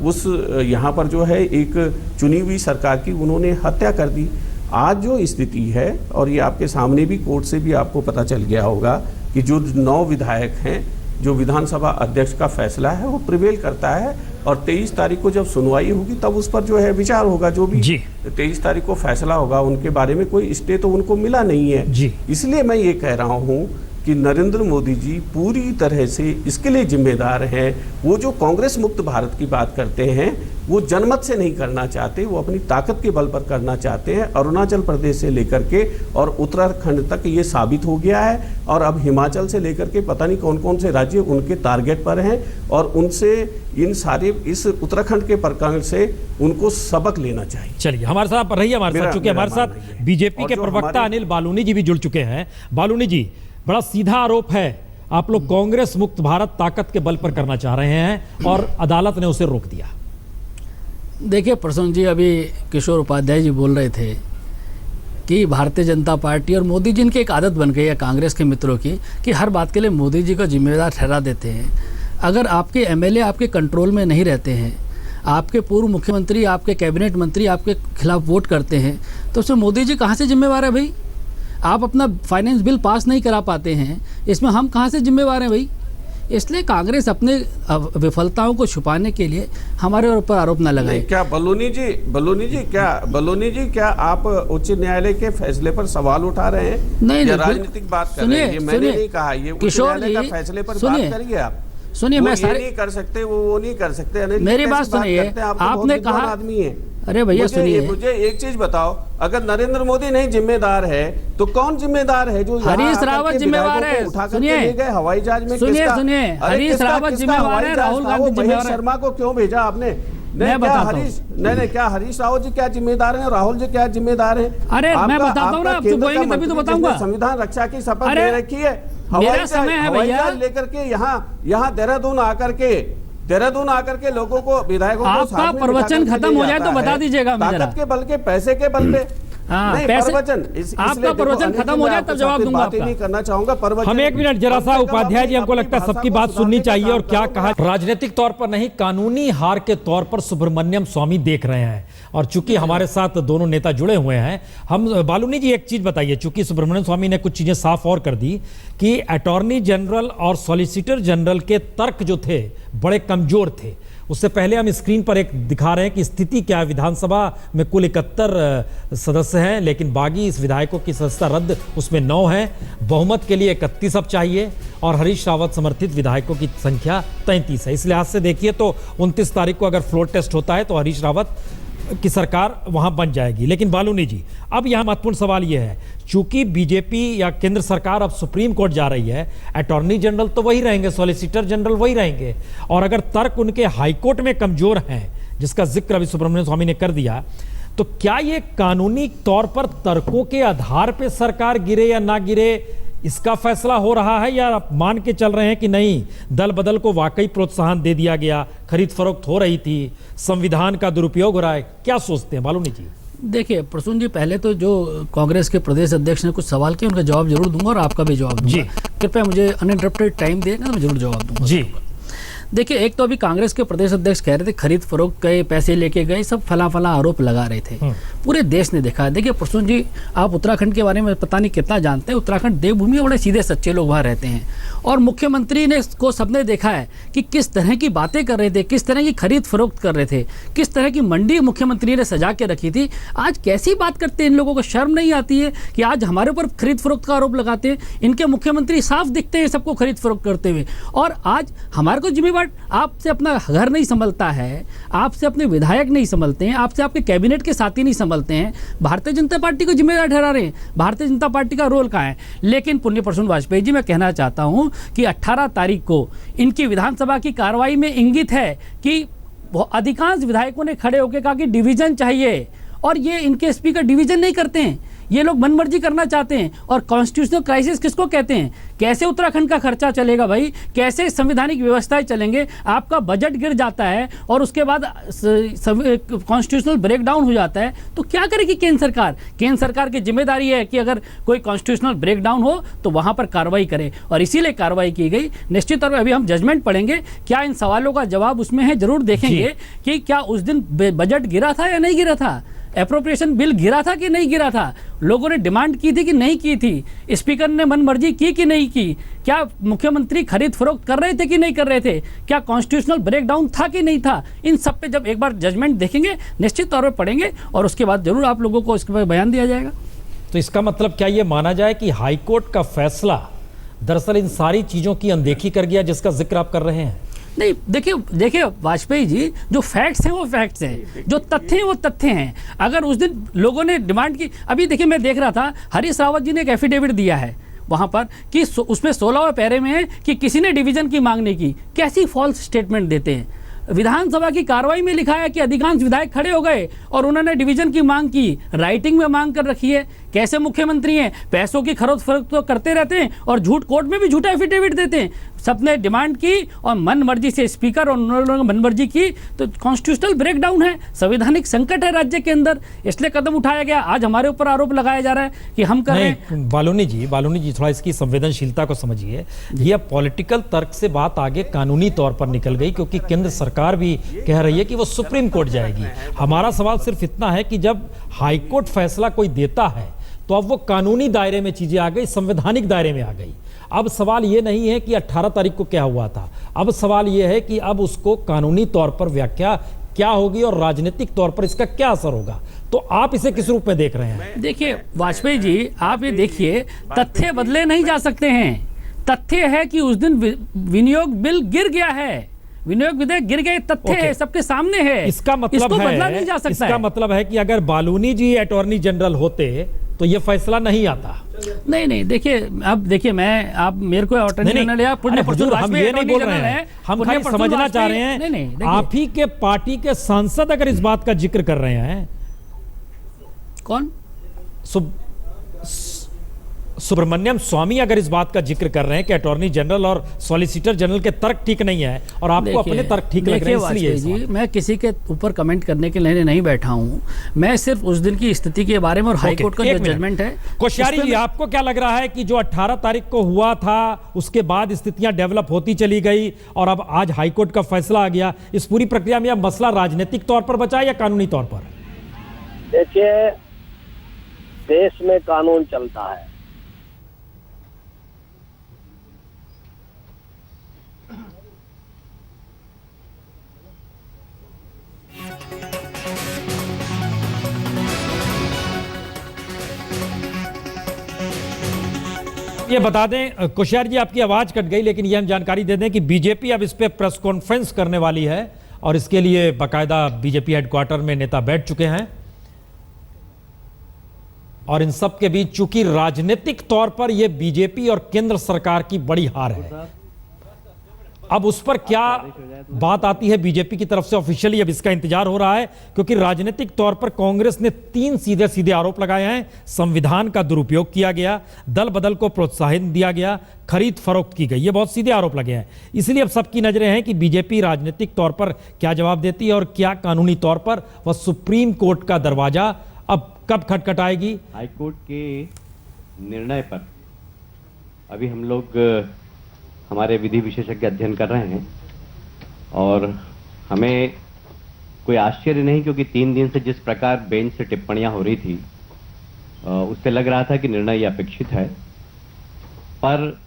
उस यहाँ पर जो है एक चुनी हुई सरकार की उन्होंने हत्या कर दी। आज जो स्थिति है, और ये आपके सामने भी कोर्ट से भी आपको पता चल गया होगा कि जो 9 विधायक हैं, जो विधानसभा अध्यक्ष का फैसला है वो प्रिवेल करता है, और 23 तारीख को जब सुनवाई होगी तब उस पर जो है विचार होगा। जो भी 23 तारीख को फैसला होगा उनके बारे में कोई स्टे तो उनको मिला नहीं है। इसलिए मैं ये कह रहा हूँ कि नरेंद्र मोदी जी पूरी तरह से इसके लिए जिम्मेदार हैं। वो जो कांग्रेस मुक्त भारत की बात करते हैं वो जनमत से नहीं करना चाहते, वो अपनी ताकत के बल पर करना चाहते हैं। अरुणाचल प्रदेश से लेकर के और उत्तराखंड तक ये साबित हो गया है, और अब हिमाचल से लेकर के पता नहीं कौन कौन से राज्य उनके टारगेट पर हैं, और उनसे इन सारे इस उत्तराखंड के प्रकरण से उनको सबक लेना चाहिए। चलिए हमारे साथ रहिए, हमारे साथ चूंकि हमारे साथ बीजेपी के प्रवक्ता अनिल बालूनी जी भी जुड़ चुके हैं। बालूनी जी, बड़ा सीधा आरोप है, आप लोग कांग्रेस मुक्त भारत ताकत के बल पर करना चाह रहे हैं और अदालत ने उसे रोक दिया। देखिए प्रसून जी, अभी किशोर उपाध्याय जी बोल रहे थे कि भारतीय जनता पार्टी और मोदी जी की एक आदत बन गई है कांग्रेस के मित्रों की कि हर बात के लिए मोदी जी को जिम्मेदार ठहरा देते हैं। अगर आपके एमएलए आपके कंट्रोल में नहीं रहते हैं, आपके पूर्व मुख्यमंत्री, आपके कैबिनेट मंत्री आपके खिलाफ वोट करते हैं, तो उसमें मोदी जी कहाँ से जिम्मेवार है भाई? आप अपना फाइनेंस बिल पास नहीं करा पाते हैं, इसमें हम कहाँ से जिम्मेवार हैं भाई? इसलिए कांग्रेस अपने विफलताओं को छुपाने के लिए हमारे ऊपर आरोप न लगाए। क्या बलूनी जी क्या आप उच्च न्यायालय के फैसले पर सवाल उठा रहे हैं? नहीं, राजनीतिक बात कर रहे हैं, मैंने नहीं कहा। ये उच्च न्यायालय का फैसले पर बात करिए आप। सुनिए, मैं ये नहीं कर सकते, वो नहीं कर सकते। मेरी बात सुनिए, आपने कहा आदमी है। अरे भैया सुनिए, मुझे एक चीज बताओ, अगर नरेंद्र मोदी नहीं जिम्मेदार है तो कौन जिम्मेदार है? जो हरीश रावत जिम्मेवार है। सुनिए, हवाई जहाज में सुनिए हरीश रावत जिम्मेवार है, राहुल गांधी जिम्मेवार है। शर्मा को क्यों भेजा आपने? क्या हरीश रावत जी क्या जिम्मेदार हैं? राहुल जी क्या जिम्मेदार हैं? अरे मैं बताता हूँ ना, आप चुप होंगे तभी तो बताऊंगा। संविधान रक्षा की शपथ ले रखी है, मेरा समय है भैया, लेकर के यहाँ देहरादून आकर के लोगों को, विधायकों को, आपका प्रवचन खत्म हो जाए तो बता दीजिएगा। ताकत के बल के, पैसे के बल पे आपका प्रवचन खत्म हो जाए तब जवाब दूंगा। नहीं करना चाहूंगा प्रवचन। हम एक मिनट जरा सा उपाध्याय जी, हमको लगता है सबकी बात सुननी चाहिए। और क्या कहा, राजनीतिक तौर पर नहीं, कानूनी हार के तौर पर सुब्रमण्यम स्वामी देख रहे हैं। और चूंकि हमारे साथ दोनों नेता जुड़े हुए हैं, हम बालूनी जी एक चीज बताइए, चूंकि सुब्रमण्यम स्वामी ने कुछ चीजें साफ और कर दी कि अटॉर्नी जनरल और सॉलिसिटर जनरल के तर्क जो थे बड़े कमजोर थे। उससे पहले हम स्क्रीन पर एक दिखा रहे हैं कि स्थिति क्या है। विधानसभा में कुल 71 सदस्य हैं, लेकिन बागी इस विधायकों की सदस्यता रद्द, उसमें 9 हैं। बहुमत के लिए 31 अब चाहिए और हरीश रावत समर्थित विधायकों की संख्या 33 है। इस लिहाज से देखिए तो 29 तारीख को अगर फ्लोर टेस्ट होता है तो हरीश रावत की सरकार वहां बन जाएगी। लेकिन बालूनी जी, अब यहां महत्वपूर्ण सवाल यह है, चूंकि बीजेपी या केंद्र सरकार अब सुप्रीम कोर्ट जा रही है, अटॉर्नी जनरल तो वही रहेंगे, सॉलिसिटर जनरल वही रहेंगे, और अगर तर्क उनके हाईकोर्ट में कमजोर हैं, जिसका जिक्र अभी सुब्रमण्यम स्वामी ने कर दिया, तो क्या ये कानूनी तौर पर तर्कों के आधार पर सरकार गिरे या ना गिरे, इसका फैसला हो रहा है, या आप मान के चल रहे हैं कि नहीं, दल बदल को वाकई प्रोत्साहन दे दिया गया, खरीद फरोख्त हो रही थी, संविधान का दुरुपयोग हो रहा है? क्या सोचते हैं बालूनी जी? देखिए प्रसून जी, पहले तो जो कांग्रेस के प्रदेश अध्यक्ष ने कुछ सवाल किए उनका जवाब जरूर दूंगा और आपका भी जवाब दूंगा। कृपया मुझे अनइंटरप्टेड टाइम देगा तो मैं जरूर जवाब दूंगा जी। देखिए, एक तो अभी कांग्रेस के प्रदेश अध्यक्ष कह रहे थे खरीद फरोख्त के पैसे लेके गए, सब फला फला आरोप लगा रहे थे। पूरे देश ने देखा है। देखिए प्रसून जी, आप उत्तराखंड के बारे में पता नहीं कितना जानते हैं। उत्तराखंड देवभूमि में बड़े सीधे सच्चे लोग वहाँ रहते हैं, और मुख्यमंत्री ने को सबने देखा है कि किस तरह की बातें कर रहे थे, किस तरह की खरीद फरोख्त कर रहे थे, किस तरह की मंडी मुख्यमंत्री ने सजा के रखी थी। आज कैसी बात करते हैं, इन लोगों को शर्म नहीं आती है कि आज हमारे ऊपर खरीद फरोख्त का आरोप लगाते हैं? इनके मुख्यमंत्री साफ दिखते हैं सबको खरीद फरोख्त करते हुए, और आज हमारे को जिम्मेवार आपसे अपना घर नहीं संभलता है, आपसे अपने विधायक नहीं संभलते हैं, आपसे आपके कैबिनेट के साथी नहीं संभलते हैं, भारतीय जनता पार्टी को जिम्मेदार ठहरा रहे हैं। भारतीय जनता पार्टी का रोल कहाँ है? लेकिन पुण्य प्रसून वाजपेयी जी, मैं कहना चाहता हूं कि 18 तारीख को इनकी विधानसभा की कार्रवाई में इंगित है कि अधिकांश विधायकों ने खड़े होकर कहा कि डिवीजन चाहिए, और ये इनके स्पीकर डिवीजन नहीं करते हैं, ये लोग मनमर्जी करना चाहते हैं। और कॉन्स्टिट्यूशनल क्राइसिस किसको कहते हैं? कैसे उत्तराखंड का खर्चा चलेगा भाई? कैसे संवैधानिक व्यवस्थाएं चलेंगे? आपका बजट गिर जाता है और उसके बाद कॉन्स्टिट्यूशनल ब्रेकडाउन हो जाता है, तो क्या करेगी केंद्र सरकार? केंद्र सरकार की जिम्मेदारी है कि अगर कोई कॉन्स्टिट्यूशनल ब्रेकडाउन हो तो वहां पर कार्रवाई करे, और इसीलिए कार्रवाई की गई। निश्चित तौर पर अभी हम जजमेंट पढ़ेंगे, क्या इन सवालों का जवाब उसमें है, जरूर देखेंगे कि क्या उस दिन बजट गिरा था या नहीं गिरा था, एप्रोप्रिएशन बिल गिरा था कि नहीं गिरा था, लोगों ने डिमांड की थी कि नहीं की थी, स्पीकर ने मनमर्जी की कि नहीं की, क्या मुख्यमंत्री खरीद फरोख्त कर रहे थे कि नहीं कर रहे थे, क्या कॉन्स्टिट्यूशनल ब्रेकडाउन था कि नहीं था। इन सब पे जब एक बार जजमेंट देखेंगे, निश्चित तौर पर पढ़ेंगे, और उसके बाद जरूर आप लोगों को इसके बयान दिया जाएगा। तो इसका मतलब क्या ये माना जाए कि हाईकोर्ट का फैसला दरअसल इन सारी चीजों की अनदेखी कर गया जिसका जिक्र आप कर रहे हैं? नहीं, देखिए वाजपेयी जी, जो फैक्ट्स हैं वो फैक्ट्स हैं, जो तथ्य हैं वो तथ्य हैं। अगर उस दिन लोगों ने डिमांड की, अभी देखिए मैं देख रहा था हरीश रावत जी ने एक एफिडेविट दिया है वहां पर कि उसमें 16वें पैरे में है कि किसी ने डिवीजन की मांग नहीं की। कैसी फॉल्स स्टेटमेंट देते हैं। विधानसभा की कार्रवाई में लिखा है कि अधिकांश विधायक खड़े हो गए और उन्होंने डिवीजन की मांग की, राइटिंग में मांग कर रखी है। कैसे मुख्यमंत्री हैं, पैसों की खरीद फरोख्त तो करते रहते हैं और झूठ कोर्ट में भी झूठा एफिडेविट देते हैं। सबने डिमांड की और मन मर्जी से स्पीकर और उन्होंने मन मर्जी की, तो कॉन्स्टिट्यूशनल ब्रेकडाउन है, संवैधानिक संकट है राज्य के अंदर, इसलिए कदम उठाया गया। आज हमारे ऊपर आरोप लगाया जा रहा है कि हम कर रहे हैं। बालूनी जी थोड़ा इसकी संवेदनशीलता को समझिए। ये पॉलिटिकल तर्क से बात आगे कानूनी तौर पर निकल गई, क्योंकि केंद्र सरकार भी कह रही है कि वो सुप्रीम कोर्ट जाएगी। हमारा सवाल सिर्फ इतना है कि जब हाईकोर्ट फैसला कोई देता है तो अब वो कानूनी दायरे में चीजें आ गई, संवैधानिक दायरे में आ गई। अब सवाल ये नहीं है कि 18 तारीख को क्या हुआ था, अब सवाल ये है कि अब उसको कानूनी तौर पर व्याख्या क्या होगी और राजनीतिक तौर पर इसका क्या असर होगा। तो आप इसे किस रूप में देख रहे हैं? देखिए वाजपेयी जी, आप ये देखिए, तथ्य बदले नहीं जा सकते हैं। तथ्य है कि उस दिन विनियोग बिल गिर गया है, विनियोग विधेयक गिर गए, तथ्य है, सबके सामने है। इसका मतलब है, बदला नहीं जा सकता। इसका मतलब है कि अगर बालूनी जी अटॉर्नी जनरल होते तो ये फैसला नहीं आता। नहीं, देखिए अब देखिए, मैं आप मेरे को अटॉर्नी जनरल या हम ये नहीं बोल रहे हैं, हम खाली समझना चाह रहे हैं। आप ही के पार्टी के सांसद अगर इस बात का जिक्र कर रहे हैं, कौन? सुब्रमण्यम स्वामी अगर इस बात का जिक्र कर रहे हैं कि अटॉर्नी जनरल और सॉलिसिटर जनरल के तर्क ठीक नहीं है और आपको अपने तर्क ठीक लग रहे हैं, इसलिए जी मैं किसी के ऊपर कमेंट करने के लिए नहीं बैठा हूं। मैं सिर्फ उस दिन की स्थिति के बारे में और हाईकोर्ट का जो जजमेंट है। कोश्यारी जी, आपको क्या लग रहा है कि जो 18 तारीख को हुआ था उसके बाद स्थितियां डेवलप होती चली गई और अब आज हाईकोर्ट का फैसला आ गया, इस पूरी प्रक्रिया में अब मसला राजनीतिक तौर पर बचा या कानूनी तौर पर? देखिए, देश में कानून चलता है, ये बता दें कोश्यारी जी, आपकी आवाज कट गई, लेकिन ये हम जानकारी दे दें कि बीजेपी अब इस पे प्रेस कॉन्फ्रेंस करने वाली है और इसके लिए बाकायदा बीजेपी हेडक्वार्टर में नेता बैठ चुके हैं। और इन सब के बीच चूंकि राजनीतिक तौर पर यह बीजेपी और केंद्र सरकार की बड़ी हार है, अब उस पर क्या बात आती है बीजेपी की तरफ से ऑफिशियली, अब इसका इंतजार हो रहा है, क्योंकि राजनीतिक तौर पर कांग्रेस ने 3 सीधे सीधे आरोप लगाए हैं। संविधान का दुरुपयोग किया गया, दल बदल को प्रोत्साहन दिया गया, खरीद फरोख्त की गई, ये बहुत सीधे आरोप लगे हैं। इसलिए अब सबकी नजरें हैं कि बीजेपी राजनीतिक तौर पर क्या जवाब देती है और क्या कानूनी तौर पर वह सुप्रीम कोर्ट का दरवाजा अब कब खटखटाएगी। हाईकोर्ट के निर्णय पर अभी हम लोग हमारे विधि विशेषज्ञ अध्ययन कर रहे हैं और हमें कोई आश्चर्य नहीं, क्योंकि 3 दिन से जिस प्रकार बेंच से टिप्पणियां हो रही थी उससे लग रहा था कि निर्णय अपेक्षित है। पर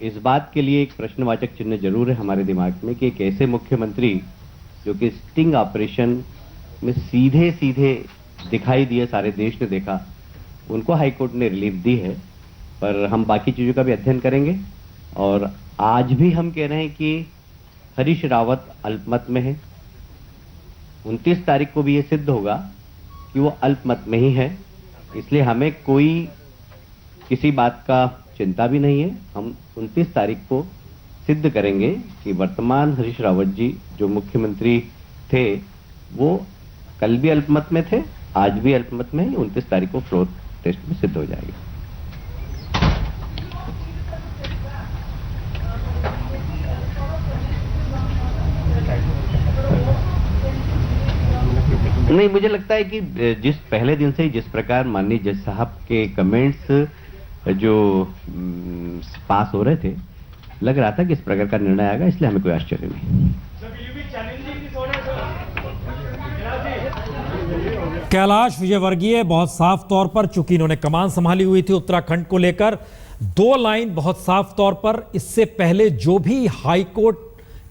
इस बात के लिए एक प्रश्नवाचक चिन्ह जरूर है हमारे दिमाग में कि एक ऐसे मुख्यमंत्री जो कि स्टिंग ऑपरेशन में सीधे सीधे दिखाई दिए, सारे देश ने देखा, उनको हाईकोर्ट ने रिलीफ दी है। पर हम बाकी चीज़ों का भी अध्ययन करेंगे और आज भी हम कह रहे हैं कि हरीश रावत अल्पमत में है। 29 तारीख को भी ये सिद्ध होगा कि वो अल्पमत में ही है, इसलिए हमें कोई किसी बात का चिंता भी नहीं है। हम 29 तारीख को सिद्ध करेंगे कि वर्तमान हरीश रावत जी जो मुख्यमंत्री थे वो कल भी अल्पमत में थे, आज भी अल्पमत में है। 29 तारीख को फ्लोर टेस्ट में सिद्ध हो जाएगा। नहीं, मुझे लगता है कि जिस पहले दिन से ही जिस प्रकार माननीय जज साहब के कमेंट्स जो पास हो रहे थे, लग रहा था कि इस प्रकार का निर्णय आएगा, इसलिए हमें कोई आश्चर्य नहीं। कैलाश विजयवर्गीय बहुत साफ तौर पर, चूंकि इन्होंने कमान संभाली हुई थी उत्तराखंड को लेकर, 2 लाइन बहुत साफ तौर पर इससे पहले जो भी हाईकोर्ट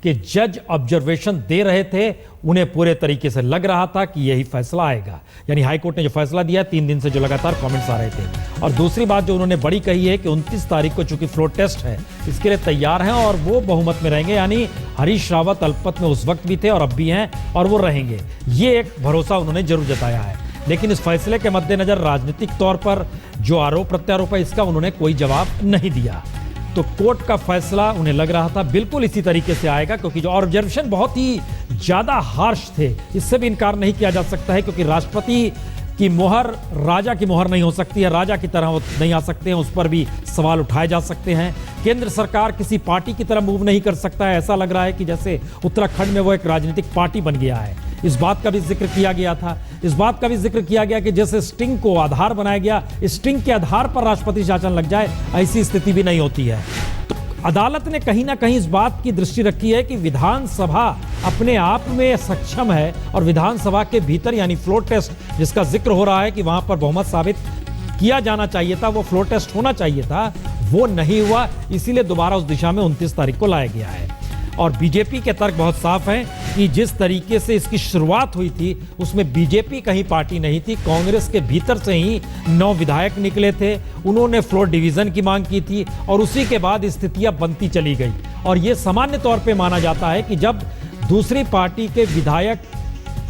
के जज ऑब्जर्वेशन दे रहे थे उन्हें पूरे तरीके से लग रहा था कि यही फैसला आएगा। यानी हाईकोर्ट ने जो फैसला दिया, 3 दिन से जो लगातार कमेंट्स आ रहे थे। और दूसरी बात जो उन्होंने बड़ी कही है कि 29 तारीख को चूंकि फ्लोर टेस्ट है, इसके लिए तैयार हैं और वो बहुमत में रहेंगे। यानी हरीश रावत अल्पमत में उस वक्त भी थे और अब भी हैं और वो रहेंगे, ये एक भरोसा उन्होंने जरूर जताया है। लेकिन इस फैसले के मद्देनजर राजनीतिक तौर पर जो आरोप प्रत्यारोप है, इसका उन्होंने कोई जवाब नहीं दिया। तो कोर्ट का फैसला उन्हें लग रहा था बिल्कुल इसी तरीके से आएगा, क्योंकि जो ऑब्जर्वेशन बहुत ही ज्यादा हार्श थे, इससे भी इनकार नहीं किया जा सकता है, क्योंकि राष्ट्रपति की मोहर राजा की मोहर नहीं हो सकती है, राजा की तरह वो नहीं आ सकते हैं, उस पर भी सवाल उठाए जा सकते हैं। केंद्र सरकार किसी पार्टी की तरह मूव नहीं कर सकता है, ऐसा लग रहा है कि जैसे उत्तराखंड में वो एक राजनीतिक पार्टी बन गया है। इस बात का भी जिक्र किया गया था, इस बात का भी जिक्र किया गया कि जैसे स्टिंग को आधार बनाया गया, स्टिंग के आधार पर राष्ट्रपति शासन लग जाए, ऐसी स्थिति भी नहीं होती है। तो अदालत ने कहीं ना कहीं इस बात की दृष्टि रखी है कि विधानसभा अपने आप में सक्षम है और विधानसभा के भीतर यानी फ्लोर टेस्ट जिसका जिक्र हो रहा है कि वहां पर बहुमत साबित किया जाना चाहिए था, वो फ्लोर टेस्ट होना चाहिए था, वो नहीं हुआ। इसीलिए दोबारा उस दिशा में 29 तारीख को लाया गया है। और बीजेपी के तर्क बहुत साफ हैं कि जिस तरीके से इसकी शुरुआत हुई थी उसमें बीजेपी कहीं पार्टी नहीं थी, कांग्रेस के भीतर से ही 9 विधायक निकले थे, उन्होंने फ्लोर डिवीजन की मांग की थी और उसी के बाद स्थितियां बनती चली गई। और ये सामान्य तौर पे माना जाता है कि जब दूसरी पार्टी के विधायक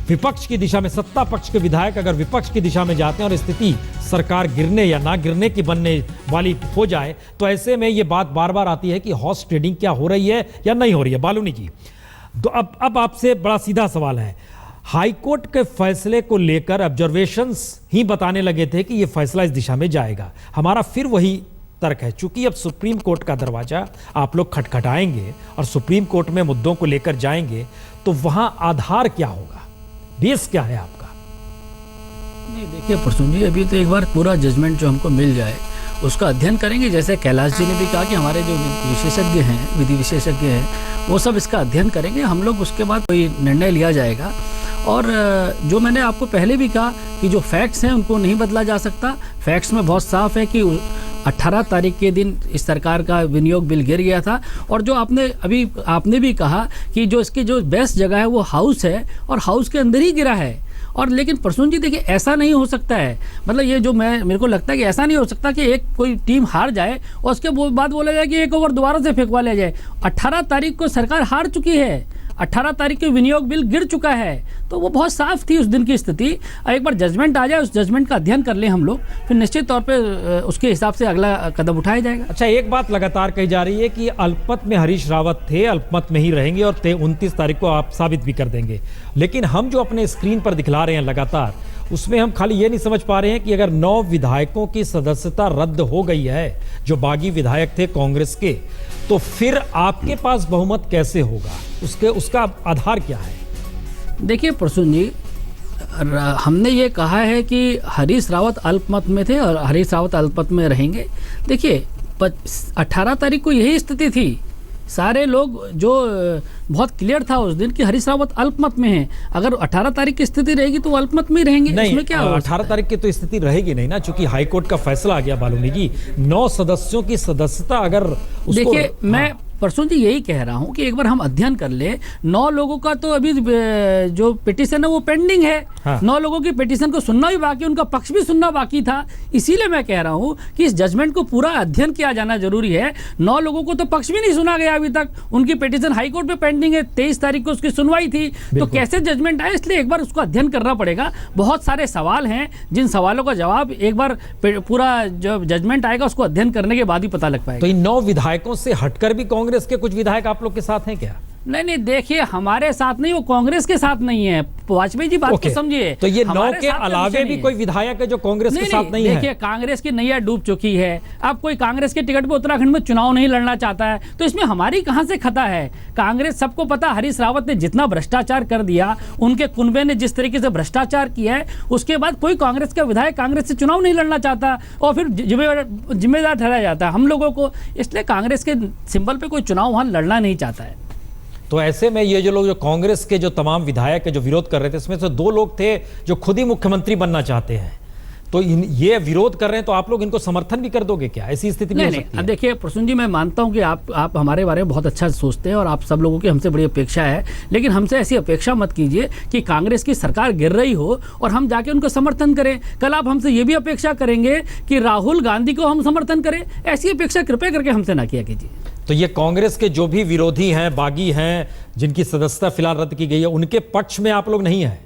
विपक्ष की दिशा में, सत्ता पक्ष के विधायक अगर विपक्ष की दिशा में जाते हैं और स्थिति सरकार गिरने या ना गिरने की बनने वाली हो जाए, तो ऐसे में ये बात बार बार आती है कि हॉर्स ट्रेडिंग क्या हो रही है या नहीं हो रही है। बालूनी जी, तो अब आपसे बड़ा सीधा सवाल है, हाईकोर्ट के फैसले को लेकर ऑब्जर्वेशंस ही बताने लगे थे कि ये फैसला इस दिशा में जाएगा। हमारा फिर वही तर्क है, चूंकि अब सुप्रीम कोर्ट का दरवाजा आप लोग खटखटाएंगे और सुप्रीम कोर्ट में मुद्दों को लेकर जाएंगे, तो वहां आधार क्या होगा, बेस क्या है आपका? नहीं देखिए प्रसून जी, अभी तो एक बार पूरा जजमेंट जो हमको मिल जाए उसका अध्ययन करेंगे। जैसे कैलाश जी ने भी कहा कि हमारे जो विशेषज्ञ हैं, विधि विशेषज्ञ हैं, वो सब इसका अध्ययन करेंगे, हम लोग उसके बाद कोई निर्णय लिया जाएगा। और जो मैंने आपको पहले भी कहा कि जो फैक्ट्स हैं उनको नहीं बदला जा सकता। फैक्ट्स में बहुत साफ है कि 18 तारीख के दिन इस सरकार का विनियोग बिल गिर गया था। और जो आपने भी कहा कि जो इसकी जो बेस्ट जगह है वो हाउस है और हाउस के अंदर ही गिरा है। और लेकिन प्रसून जी देखिए ऐसा नहीं हो सकता है, मतलब ये जो मेरे को लगता है कि ऐसा नहीं हो सकता कि एक कोई टीम हार जाए और उसके बाद बोला जाए कि एक ओवर दोबारा से फेंकवा लिया जाए। 18 तारीख को सरकार हार चुकी है, 18 तारीख के विनियोग बिल गिर चुका है, तो वो बहुत साफ थी उस दिन की स्थिति। एक बार जजमेंट आ जाए, उस जजमेंट का अध्ययन कर लें हम लोग, फिर निश्चित तौर पे उसके हिसाब से अगला कदम उठाया जाएगा। अच्छा, एक बात लगातार कही जा रही है कि अल्पमत में हरीश रावत थे, अल्पमत में ही रहेंगे और 29 तारीख को आप साबित भी कर देंगे। लेकिन हम जो अपने स्क्रीन पर दिखला रहे हैं लगातार, उसमें हम खाली ये नहीं समझ पा रहे हैं कि अगर 9 विधायकों की सदस्यता रद्द हो गई है, जो बागी विधायक थे कांग्रेस के, तो फिर आपके पास बहुमत कैसे होगा? उसका आधार क्या है? देखिए प्रसून जी, हमने ये कहा है कि हरीश रावत अल्पमत में थे और हरीश रावत अल्पमत में रहेंगे। देखिए 18 तारीख को यही स्थिति थी, सारे लोग जो बहुत क्लियर था उस दिन कि हरीश रावत अल्पमत में है। अगर 18 तारीख की स्थिति रहेगी तो अल्पमत में ही रहेंगे। नहीं, इसमें क्या 18 तारीख की तो स्थिति रहेगी नहीं ना, चूंकि हाईकोर्ट का फैसला आ गया बालूनी जी। 9 सदस्यों की सदस्यता अगर देखिए, मैं प्रसून जी यही कह रहा हूं कि एक बार हम अध्ययन कर ले। 9 लोगों का तो अभी जो पिटीशन है वो पेंडिंग है। हाँ। 9 लोगों की पिटीशन को सुनना भी बाकी, उनका पक्ष भी सुनना बाकी था। इसीलिए मैं कह रहा हूं कि इस जजमेंट को पूरा अध्ययन किया जाना जरूरी है। 9 लोगों को तो पक्ष भी नहीं सुना गया अभी तक, उनकी पिटीशन हाईकोर्ट में पेंडिंग है। 23 तारीख को उसकी सुनवाई थी, तो कैसे जजमेंट आए, इसलिए एक बार उसको अध्ययन करना पड़ेगा। बहुत सारे सवाल हैं, जिन सवालों का जवाब एक बार पूरा जब जजमेंट आएगा उसको अध्ययन करने के बाद ही पता लग पाएगा। तो इन 9 विधायकों से हटकर भी कांग्रेस के कुछ विधायक आप लोग के साथ हैं क्या? नहीं, देखिए हमारे साथ नहीं, वो कांग्रेस के साथ नहीं है। वाजपेयी जी बात को समझिए। तो ये 9 के अलावे भी कोई विधायक है जो कांग्रेस के साथ नहीं है? देखिए, कांग्रेस की नैया डूब चुकी है। अब कोई कांग्रेस के टिकट पे उत्तराखंड में चुनाव नहीं लड़ना चाहता है, तो इसमें हमारी कहां से खता है? कांग्रेस, सबको पता, हरीश रावत ने जितना भ्रष्टाचार कर दिया, उनके कुनबे ने जिस तरीके से भ्रष्टाचार किया है, उसके बाद कोई कांग्रेस का विधायक कांग्रेस से चुनाव नहीं लड़ना चाहता और फिर जिम्मेदार ठहराया जाता है हम लोगों को। इसलिए कांग्रेस के सिंबल पे कोई चुनाव वहां लड़ना नहीं चाहता है। तो ऐसे में ये जो लोग, जो कांग्रेस के जो तमाम विधायक है जो विरोध कर रहे थे, इसमें से 2 लोग थे जो खुद ही मुख्यमंत्री बनना चाहते हैं, तो ये विरोध कर रहे हैं, तो आप लोग इनको समर्थन भी कर दोगे क्या? ऐसी स्थिति में नहीं। अब देखिए प्रसून जी, मैं मानता हूं कि आप हमारे बारे में बहुत अच्छा सोचते हैं और आप सब लोगों की हमसे बड़ी अपेक्षा है, लेकिन हमसे ऐसी अपेक्षा मत कीजिए कि कांग्रेस की सरकार गिर रही हो और हम जाके उनको समर्थन करें। कल आप हमसे ये भी अपेक्षा करेंगे कि राहुल गांधी को हम समर्थन करें, ऐसी अपेक्षा कृपया करके हमसे ना किया कीजिए। तो ये कांग्रेस के जो भी विरोधी हैं, बागी हैं, जिनकी सदस्यता फिलहाल रद्द की गई है, उनके पक्ष में आप लोग नहीं हैं?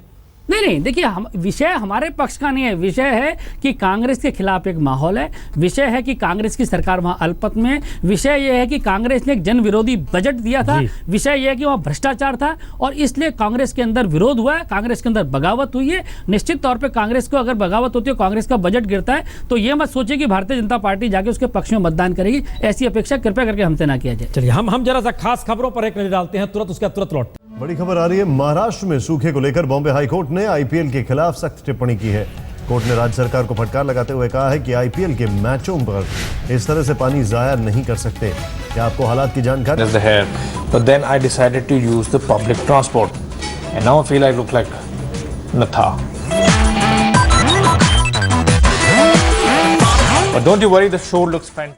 नहीं, देखिए, विषय हमारे पक्ष का नहीं है। विषय है कि कांग्रेस के खिलाफ एक माहौल है, विषय है कि कांग्रेस की सरकार वहां अल्पमत में, विषय यह है कि कांग्रेस ने एक जन विरोधी बजट दिया था, विषय यह है कि वहां भ्रष्टाचार था और इसलिए कांग्रेस के अंदर विरोध हुआ है, कांग्रेस के अंदर बगावत हुई है। निश्चित तौर पर कांग्रेस को अगर बगावत होती है, कांग्रेस का बजट गिरता है, तो यह मत सोचिए कि भारतीय जनता पार्टी जाके उसके पक्ष में मतदान करेगी। ऐसी अपेक्षा कृपया करके हमसे ना किया जाए। चलिए, हम जरा सा खास खबरों पर एक नजर डालते हैं, तुरंत लौट। बड़ी खबर आ रही है, महाराष्ट्र में सूखे को लेकर बॉम्बे हाईकोर्ट ने आईपीएल के खिलाफ सख्त टिप्पणी की है। कोर्ट ने राज्य सरकार को फटकार लगाते हुए कहा है कि आईपीएल के मैचों पर इस तरह से पानी जाया नहीं कर सकते। क्या आपको हालात की जानकारी है? But then I decided to use the public transport, and now I feel I look like Natha. But don't you worry, the show looks fantastic.